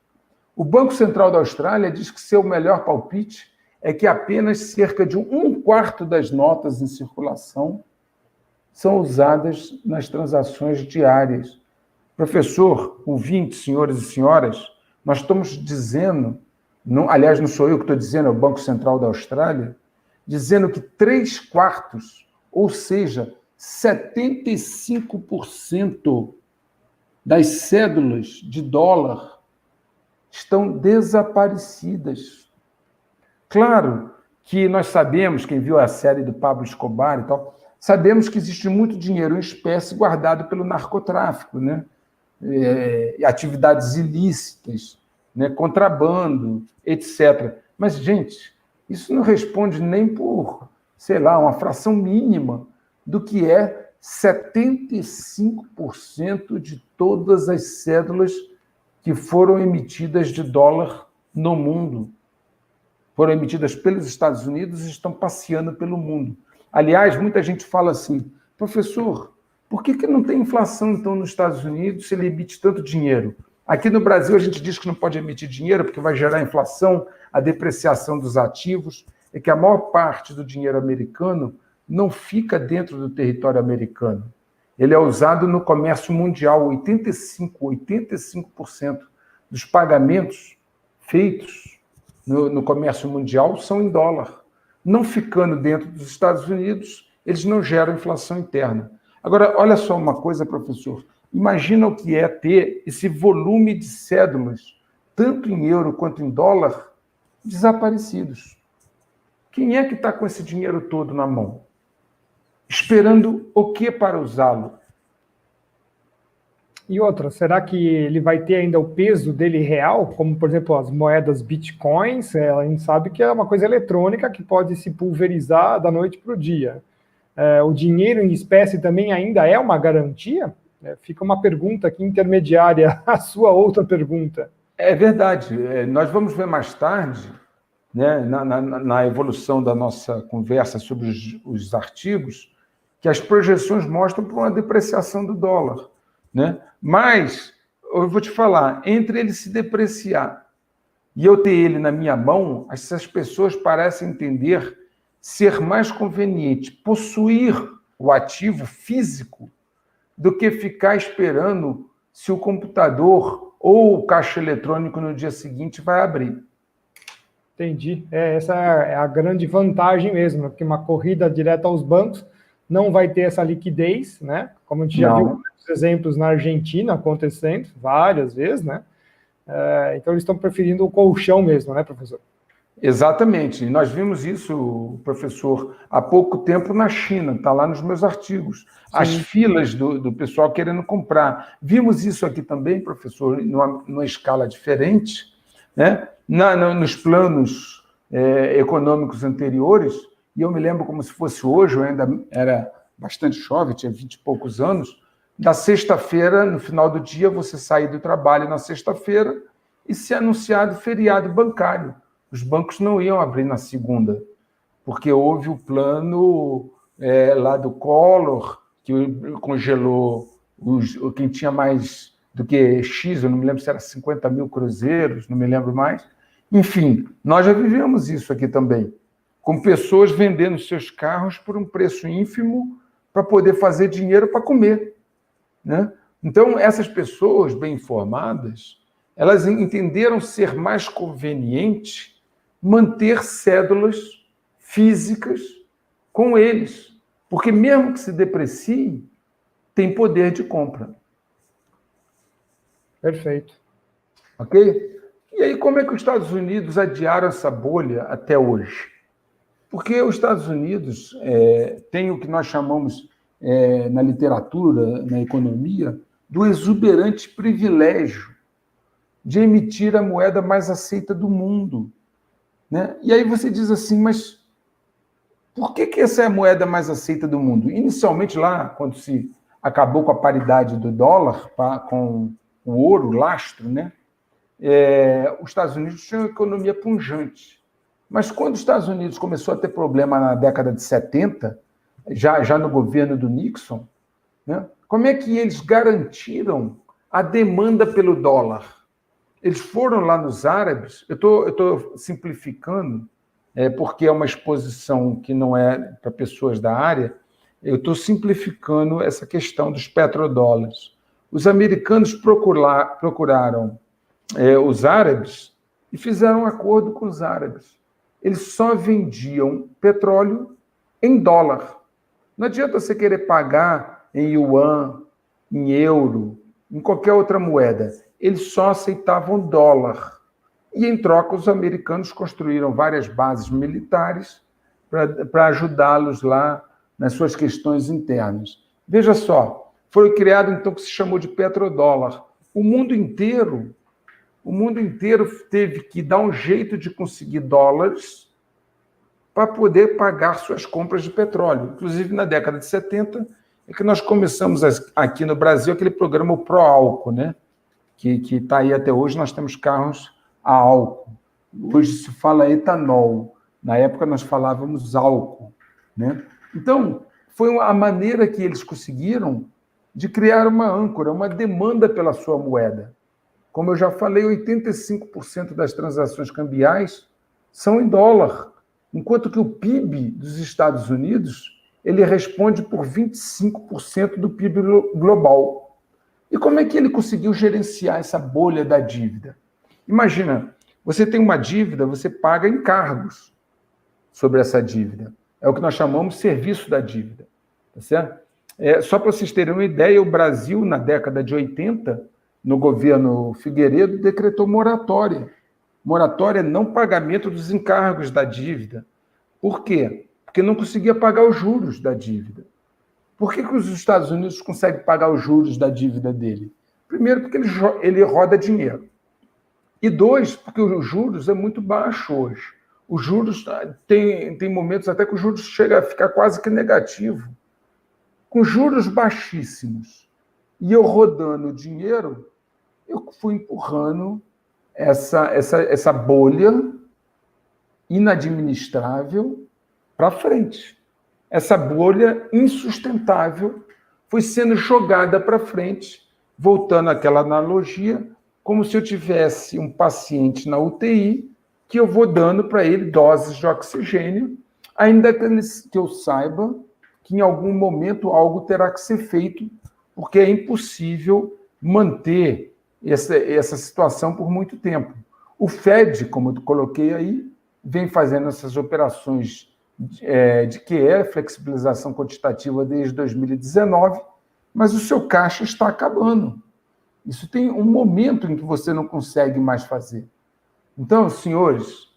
O Banco Central da Austrália diz que seu melhor palpite é que apenas cerca de 1/4 das notas em circulação são usadas nas transações diárias. Professor, ouvintes, senhores e senhoras, nós estamos dizendo, não, aliás, não sou eu que estou dizendo, é o Banco Central da Austrália, dizendo que 3/4, ou seja, 75% das cédulas de dólar estão desaparecidas. Claro que nós sabemos, quem viu a série do Pablo Escobar e tal, sabemos que existe muito dinheiro em espécie guardado pelo narcotráfico, né? Atividades ilícitas, né? Contrabando, etc. Mas, gente, isso não responde nem por, sei lá, uma fração mínima do que é 75% de todas as cédulas que foram emitidas de dólar no mundo. Foram emitidas pelos Estados Unidos e estão passeando pelo mundo. Aliás, muita gente fala assim, professor, por que não tem inflação, então, nos Estados Unidos se ele emite tanto dinheiro? Aqui no Brasil, a gente diz que não pode emitir dinheiro porque vai gerar inflação, a depreciação dos ativos, é que a maior parte do dinheiro americano não fica dentro do território americano. Ele é usado no comércio mundial. 85% dos pagamentos feitos no comércio mundial são em dólar. Não ficando dentro dos Estados Unidos, eles não geram inflação interna. Agora, olha só uma coisa, professor. Imagina o que é ter esse volume de cédulas, tanto em euro quanto em dólar, desaparecidos. Quem é que está com esse dinheiro todo na mão? Esperando o que para usá-lo? E outra, será que ele vai ter ainda o peso dele real, como, por exemplo, as moedas bitcoins? A gente sabe que é uma coisa eletrônica que pode se pulverizar da noite para o dia. O dinheiro em espécie também ainda é uma garantia? Fica uma pergunta aqui intermediária à sua outra pergunta. É verdade. Nós vamos ver mais tarde, né, na evolução da nossa conversa sobre os artigos, que as projeções mostram para uma depreciação do dólar, né? Mas, eu vou te falar, entre ele se depreciar e eu ter ele na minha mão, essas pessoas parecem entender ser mais conveniente possuir o ativo físico do que ficar esperando se o computador ou o caixa eletrônico no dia seguinte vai abrir. Entendi. Essa é a grande vantagem mesmo, porque uma corrida direta aos bancos não vai ter essa liquidez, né? Como a gente já viu exemplos na Argentina acontecendo várias vezes, né? Então eles estão preferindo o colchão mesmo, né, professor? Exatamente. Nós vimos isso, professor, há pouco tempo na China, está lá nos meus artigos. Sim. As filas do pessoal querendo comprar. Vimos isso aqui também, professor, numa escala diferente, né? Nos planos econômicos anteriores, e eu me lembro como se fosse hoje, eu ainda era bastante jovem, tinha 20 e poucos anos, na sexta-feira, no final do dia, você sair do trabalho na sexta-feira e ser anunciado feriado bancário. Os bancos não iam abrir na segunda, porque houve o plano lá do Collor, que congelou quem tinha mais do que X, eu não me lembro se era 50 mil cruzeiros, não me lembro mais. Enfim, nós já vivemos isso aqui também, com pessoas vendendo seus carros por um preço ínfimo para poder fazer dinheiro para comer, né? Então, essas pessoas bem informadas, elas entenderam ser mais conveniente manter cédulas físicas com eles, porque mesmo que se deprecie, tem poder de compra. Perfeito. Ok? E aí, como é que os Estados Unidos adiaram essa bolha até hoje? Porque os Estados Unidos têm o que nós chamamos, na literatura, na economia, do exuberante privilégio de emitir a moeda mais aceita do mundo, né? E aí você diz assim, mas por que essa é a moeda mais aceita do mundo? Inicialmente lá, quando se acabou com a paridade do dólar com o ouro, o lastro, né? Os Estados Unidos tinham uma economia pujante. Mas quando os Estados Unidos começou a ter problema na década de 70, já no governo do Nixon, né? Como é que eles garantiram a demanda pelo dólar? Eles foram lá nos árabes, eu estou simplificando, porque é uma exposição que não é para pessoas da área, eu estou simplificando essa questão dos petrodólares. Os americanos procuraram os árabes e fizeram um acordo com os árabes. Eles só vendiam petróleo em dólar. Não adianta você querer pagar em yuan, em euro, em qualquer outra moeda. Eles só aceitavam dólar. E, em troca, os americanos construíram várias bases militares para ajudá-los lá nas suas questões internas. Veja só, foi criado, então, o que se chamou de petrodólar. O mundo inteiro teve que dar um jeito de conseguir dólares para poder pagar suas compras de petróleo. Inclusive, na década de 70, é que nós começamos aqui no Brasil aquele programa Proálcool, né? Que está aí até hoje, nós temos carros a álcool. Hoje se fala etanol. Na época nós falávamos álcool, né? Então, foi a maneira que eles conseguiram de criar uma âncora, uma demanda pela sua moeda. Como eu já falei, 85% das transações cambiais são em dólar, enquanto que o PIB dos Estados Unidos ele responde por 25% do PIB global. E como é que ele conseguiu gerenciar essa bolha da dívida? Imagina, você tem uma dívida, você paga encargos sobre essa dívida. É o que nós chamamos de serviço da dívida. Tá certo? Só para vocês terem uma ideia, o Brasil, na década de 80, no governo Figueiredo, decretou moratória. Moratória não pagamento dos encargos da dívida. Por quê? Porque não conseguia pagar os juros da dívida. Por que os Estados Unidos conseguem pagar os juros da dívida dele? Primeiro, porque ele roda dinheiro. E dois, porque os juros é muito baixo hoje. Os juros, tem momentos até que os juros chega a ficar quase que negativo. Com juros baixíssimos e eu rodando dinheiro, eu fui empurrando essa bolha inadministrável para frente. Essa bolha insustentável foi sendo jogada para frente, voltando àquela analogia, como se eu tivesse um paciente na UTI, que eu vou dando para ele doses de oxigênio, ainda que eu saiba que em algum momento algo terá que ser feito, porque é impossível manter essa situação por muito tempo. O Fed, como eu coloquei aí, vem fazendo essas operações de QE, flexibilização quantitativa, desde 2019, mas o seu caixa está acabando. Isso tem um momento em que você não consegue mais fazer. Então, senhores,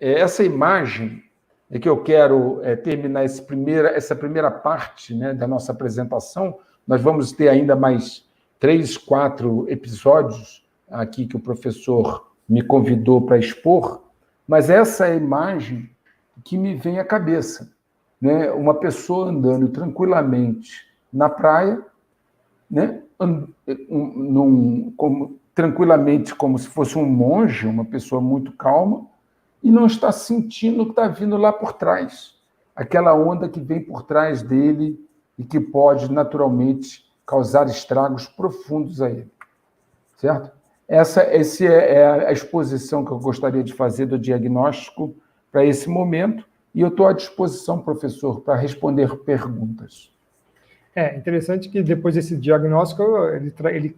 essa imagem é que eu quero terminar essa primeira parte, né, da nossa apresentação. Nós vamos ter ainda mais 3, 4 episódios aqui que o professor me convidou para expor, mas essa é a imagem que me vem à cabeça, né? Uma pessoa andando tranquilamente na praia, né? Tranquilamente como se fosse um monge, uma pessoa muito calma, e não está sentindo o que está vindo lá por trás, aquela onda que vem por trás dele e que pode, naturalmente, causar estragos profundos a ele. Certo? Essa é a exposição que eu gostaria de fazer do diagnóstico para esse momento, e eu estou à disposição, professor, para responder perguntas. Interessante que depois desse diagnóstico ele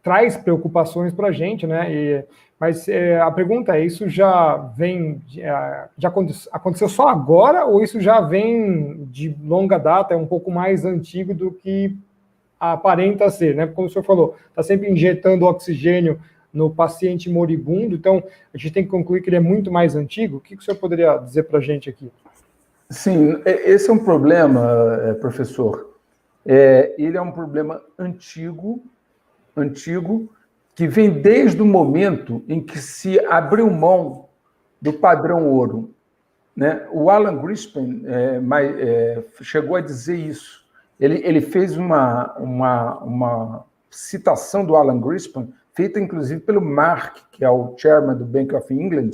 traz preocupações para a gente, né? Mas a pergunta é, isso já aconteceu só agora, ou isso já vem de longa data, é um pouco mais antigo do que aparenta ser, né? Como o senhor falou, está sempre injetando oxigênio no paciente moribundo, então a gente tem que concluir que ele é muito mais antigo. O que o senhor poderia dizer para a gente aqui? Sim, esse é um problema, professor. Ele é um problema antigo, que vem desde o momento em que se abriu mão do padrão ouro, né? O Alan Greenspan chegou a dizer isso. Ele fez uma citação do Alan Greenspan, feita inclusive pelo Mark, que é o chairman do Bank of England,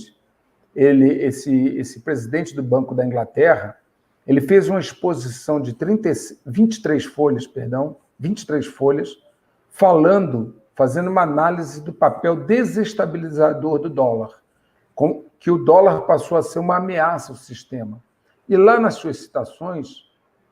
esse presidente do Banco da Inglaterra, Ele fez uma exposição de 23 folhas, 23 folhas, fazendo uma análise do papel desestabilizador do dólar, que o dólar passou a ser uma ameaça ao sistema. E lá nas suas citações,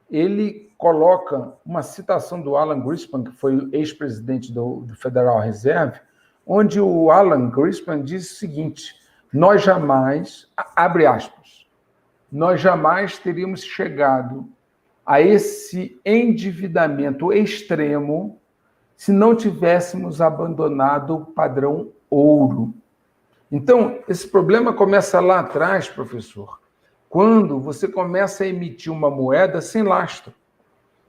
ele coloca uma citação do Alan Greenspan, que foi ex-presidente do Federal Reserve, onde o Alan Greenspan diz o seguinte: nós jamais, abre aspas, nós jamais teríamos chegado a esse endividamento extremo se não tivéssemos abandonado o padrão ouro. Então, esse problema começa lá atrás, professor, quando você começa a emitir uma moeda sem lastro,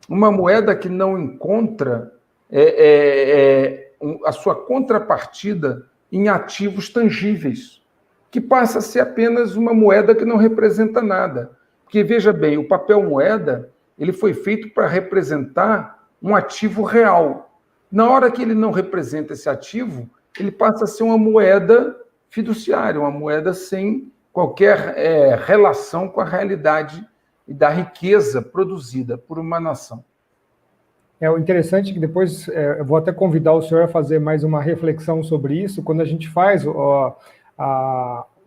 uma moeda que não encontra a sua contrapartida em ativos tangíveis, que passa a ser apenas uma moeda que não representa nada. Porque, veja bem, o papel moeda ele foi feito para representar um ativo real. Na hora que ele não representa esse ativo, ele passa a ser uma moeda fiduciária, uma moeda sem qualquer relação com a realidade e da riqueza produzida por uma nação. O interessante é que depois eu vou até convidar o senhor a fazer mais uma reflexão sobre isso, quando a gente faz o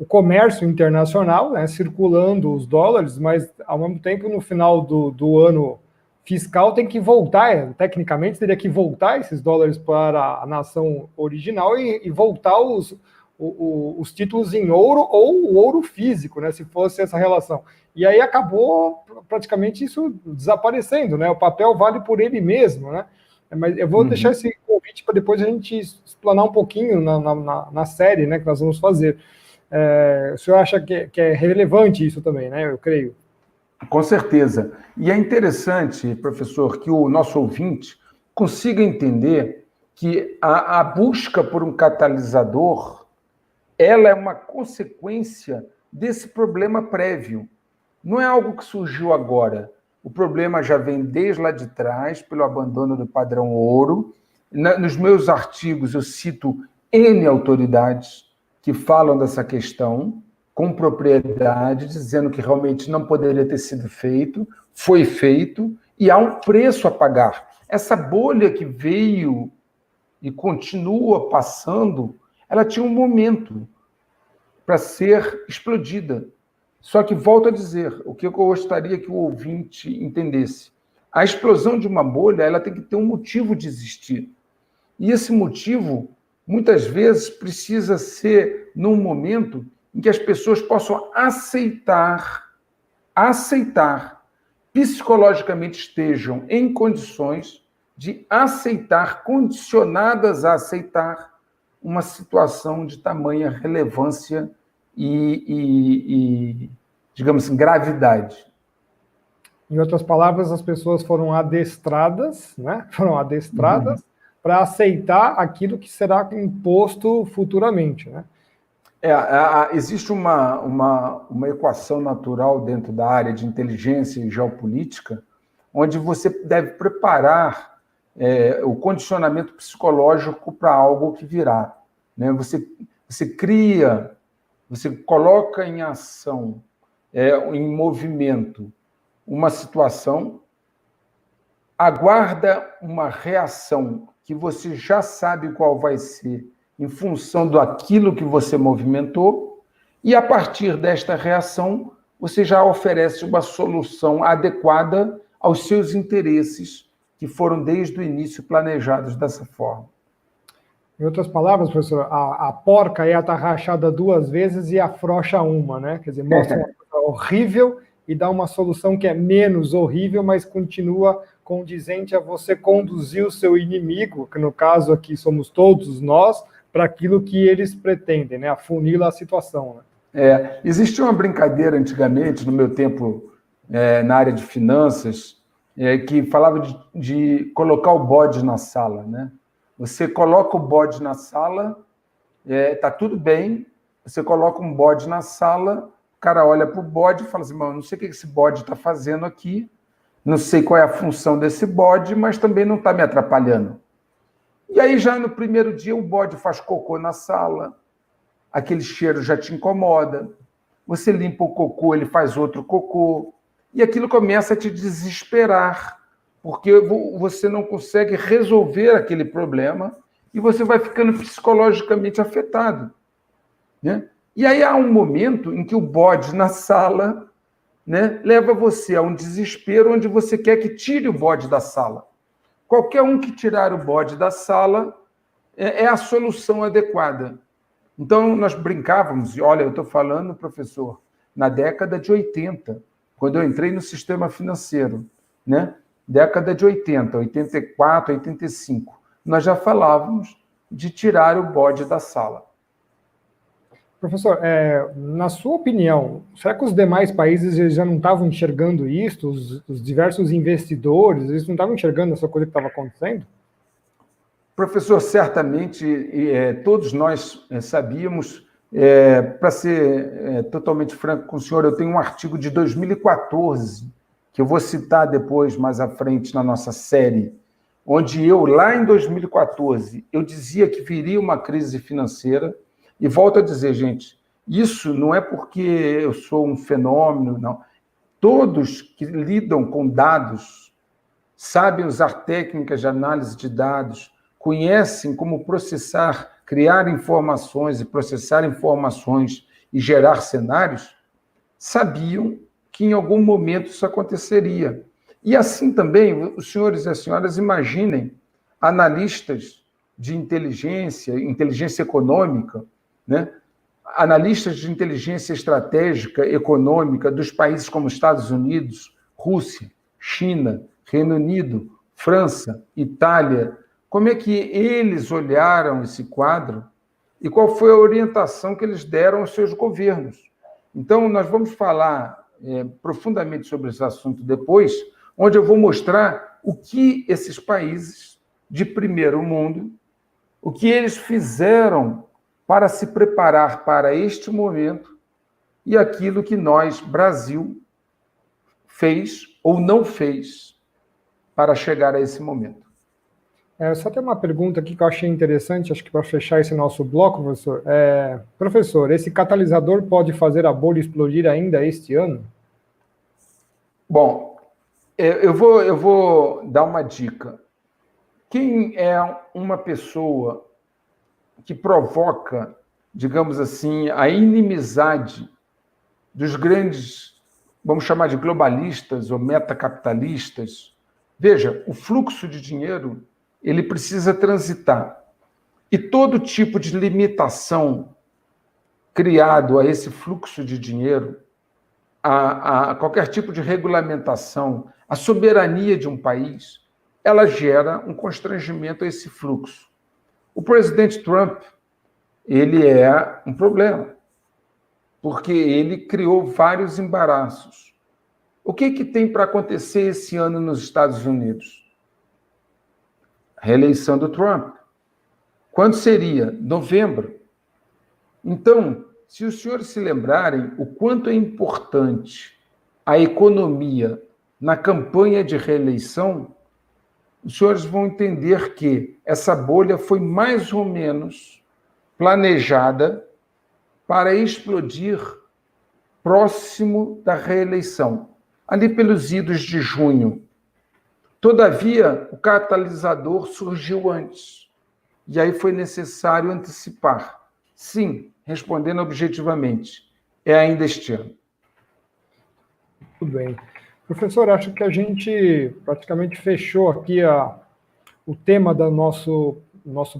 comércio internacional, né, circulando os dólares, mas ao mesmo tempo no final do ano fiscal tem que voltar, tecnicamente teria que voltar esses dólares para a nação original e voltar os títulos em ouro ou o ouro físico, né, se fosse essa relação. E aí acabou praticamente isso desaparecendo, né? O papel vale por ele mesmo, né? Mas eu vou deixar esse convite para depois a gente explanar um pouquinho na série, né, que nós vamos fazer. O senhor acha que é relevante isso também, né? Eu creio. Com certeza. E é interessante, professor, que o nosso ouvinte consiga entender que a busca por um catalisador, ela é uma consequência desse problema prévio. Não é algo que surgiu agora. O problema já vem desde lá de trás, pelo abandono do padrão ouro. Nos meus artigos eu cito N autoridades que falam dessa questão com propriedade, dizendo que realmente não poderia ter sido feito, foi feito, e há um preço a pagar. Essa bolha que veio e continua passando, ela tinha um momento para ser explodida. Só que, volto a dizer, o que eu gostaria que o ouvinte entendesse, a explosão de uma bolha ela tem que ter um motivo de existir. E esse motivo, muitas vezes, precisa ser num momento em que as pessoas possam aceitar, psicologicamente estejam em condições de aceitar, condicionadas a aceitar uma situação de tamanha relevância e digamos assim, gravidade. Em outras palavras, as pessoas foram adestradas, né? Para aceitar aquilo que será imposto futuramente, né? Existe uma equação natural dentro da área de inteligência e geopolítica, onde você deve preparar o condicionamento psicológico para algo que virá, né? Você cria, você coloca em ação, em movimento, uma situação, aguarda uma reação que você já sabe qual vai ser, em função daquilo que você movimentou, e a partir desta reação, você já oferece uma solução adequada aos seus interesses, que foram desde o início planejados dessa forma. Em outras palavras, professor, a porca é atarrachada 2 vezes e afrouxa uma, né? Quer dizer, mostra uma coisa horrível e dá uma solução que é menos horrível, mas continua condizente a você conduzir o seu inimigo, que no caso aqui somos todos nós, para aquilo que eles pretendem, né? Afunila a situação, né? Existia uma brincadeira antigamente, no meu tempo, na área de finanças, que falava de colocar o bode na sala, né? Você coloca o bode na sala, tá tudo bem, você coloca um bode na sala, o cara olha para o bode e fala assim, não sei o que esse bode está fazendo aqui, não sei qual é a função desse bode, mas também não está me atrapalhando. E aí já no primeiro dia o bode faz cocô na sala, aquele cheiro já te incomoda, você limpa o cocô, ele faz outro cocô, e aquilo começa a te desesperar, porque você não consegue resolver aquele problema e você vai ficando psicologicamente afetado, né? E aí há um momento em que o bode na sala, né, leva você a um desespero onde você quer que tire o bode da sala. Qualquer um que tirar o bode da sala é a solução adequada. Então, nós brincávamos, e olha, eu estou falando, professor, na década de 80, quando eu entrei no sistema financeiro, né? Década de 80, 84, 85, nós já falávamos de tirar o bode da sala. Professor, na sua opinião, será que os demais países eles já não estavam enxergando isso? Os diversos investidores, eles não estavam enxergando essa coisa que estava acontecendo? Professor, certamente todos nós sabíamos, para ser totalmente franco com o senhor, eu tenho um artigo de 2014, que eu vou citar depois, mais à frente, na nossa série, onde eu, lá em 2014, eu dizia que viria uma crise financeira, e volto a dizer, gente, isso não é porque eu sou um fenômeno, não. Todos que lidam com dados, sabem usar técnicas de análise de dados, conhecem como processar, criar informações e processar informações e gerar cenários, sabiam que em algum momento isso aconteceria. E assim também, os senhores e as senhoras imaginem analistas de inteligência econômica, né? Analistas de inteligência estratégica econômica dos países como Estados Unidos, Rússia, China, Reino Unido, França, Itália, como é que eles olharam esse quadro e qual foi a orientação que eles deram aos seus governos. Então, nós vamos falar profundamente sobre esse assunto depois, onde eu vou mostrar o que esses países de primeiro mundo, o que eles fizeram para se preparar para este momento e aquilo que nós, Brasil, fez ou não fez para chegar a esse momento. Só tem uma pergunta aqui que eu achei interessante, acho que para fechar esse nosso bloco, professor. Professor, esse catalisador pode fazer a bolha explodir ainda este ano? Bom, eu vou dar uma dica. Quem é uma pessoa que provoca, digamos assim, a inimizade dos grandes, vamos chamar de globalistas ou metacapitalistas? Veja, o fluxo de dinheiro, ele precisa transitar. E todo tipo de limitação criado a esse fluxo de dinheiro, a qualquer tipo de regulamentação, a soberania de um país, ela gera um constrangimento a esse fluxo. O presidente Trump, ele é um problema, porque ele criou vários embaraços. O que tem para acontecer esse ano nos Estados Unidos? Reeleição do Trump. Quando seria? Novembro. Então, se os senhores se lembrarem o quanto é importante a economia na campanha de reeleição, os senhores vão entender que essa bolha foi mais ou menos planejada para explodir próximo da reeleição, ali pelos idos de junho. Todavia, o catalisador surgiu antes, e aí foi necessário antecipar. Sim, respondendo objetivamente, é ainda este ano. Tudo bem. Professor, acho que a gente praticamente fechou aqui o tema do nosso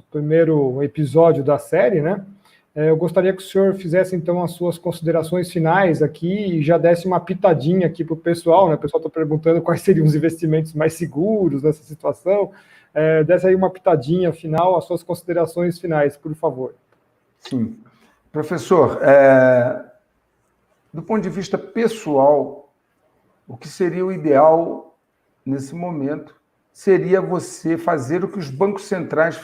primeiro episódio da série, né? Eu gostaria que o senhor fizesse, então, as suas considerações finais aqui e já desse uma pitadinha aqui para o pessoal, né? O pessoal está perguntando quais seriam os investimentos mais seguros nessa situação. Desse aí uma pitadinha final, as suas considerações finais, por favor. Sim. Professor, do ponto de vista pessoal, o que seria o ideal nesse momento seria você fazer o que os bancos centrais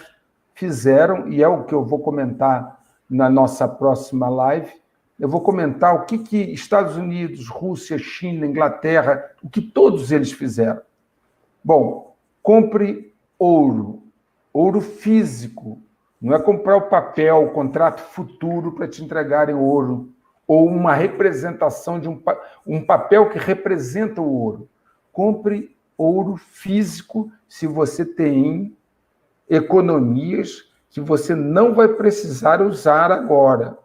fizeram, e é o que eu vou comentar na nossa próxima live. Eu vou comentar o que Estados Unidos, Rússia, China, Inglaterra, o que todos eles fizeram. Bom, compre ouro físico. Não é comprar o papel, o contrato futuro para te entregarem ouro. ou uma representação de um papel que representa o ouro. Compre ouro físico se você tem economias que você não vai precisar usar agora.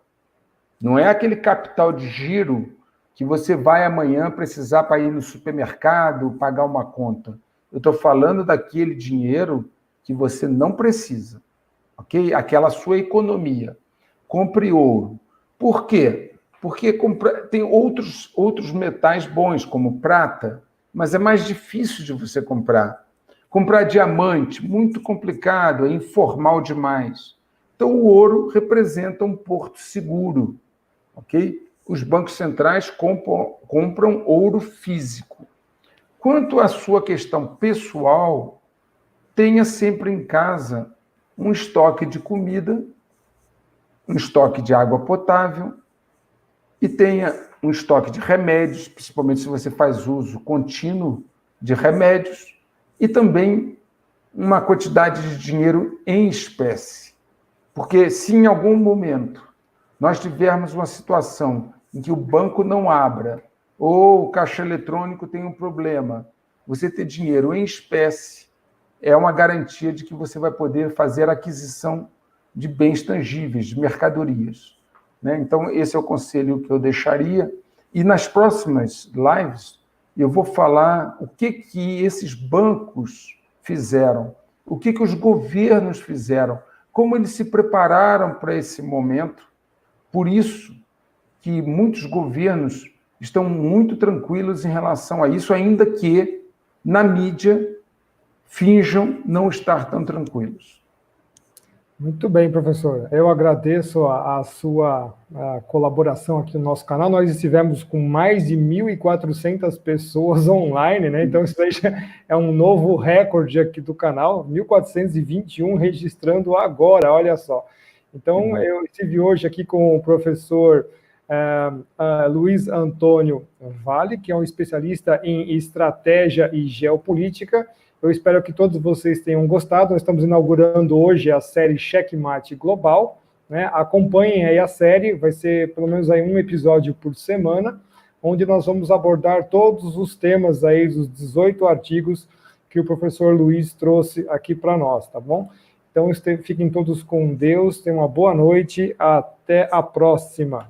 Não é aquele capital de giro que você vai amanhã precisar para ir no supermercado, pagar uma conta. Eu estou falando daquele dinheiro que você não precisa, ok? Aquela sua economia. Compre ouro. Por quê? Porque tem outros metais bons, como prata, mas é mais difícil de você comprar. Comprar diamante, muito complicado, é informal demais. Então, o ouro representa um porto seguro, ok? Os bancos centrais compram ouro físico. Quanto à sua questão pessoal, tenha sempre em casa um estoque de comida, um estoque de água potável e tenha um estoque de remédios, principalmente se você faz uso contínuo de remédios, e também uma quantidade de dinheiro em espécie. Porque se em algum momento nós tivermos uma situação em que o banco não abra ou o caixa eletrônico tem um problema, você ter dinheiro em espécie é uma garantia de que você vai poder fazer aquisição de bens tangíveis, de mercadorias. Né? Então, esse é o conselho que eu deixaria. E nas próximas lives, eu vou falar o que esses bancos fizeram, o que os governos fizeram, como eles se prepararam para esse momento. Por isso que muitos governos estão muito tranquilos em relação a isso, ainda que na mídia finjam não estar tão tranquilos. Muito bem, professor. Eu agradeço a sua colaboração aqui no nosso canal. Nós estivemos com mais de 1.400 pessoas online, né? Então, isso aí já é um novo recorde aqui do canal. 1.421 registrando agora, olha só. Então, eu estive hoje aqui com o professor Luiz Antônio Vale, que é um especialista em estratégia e geopolítica. Eu espero que todos vocês tenham gostado. Nós estamos inaugurando hoje a série Checkmate Global, né? Acompanhem aí a série, vai ser pelo menos aí um episódio por semana, onde nós vamos abordar todos os temas aí dos 18 artigos que o professor Luiz trouxe aqui para nós, tá bom? Então, fiquem todos com Deus, tenham uma boa noite, até a próxima.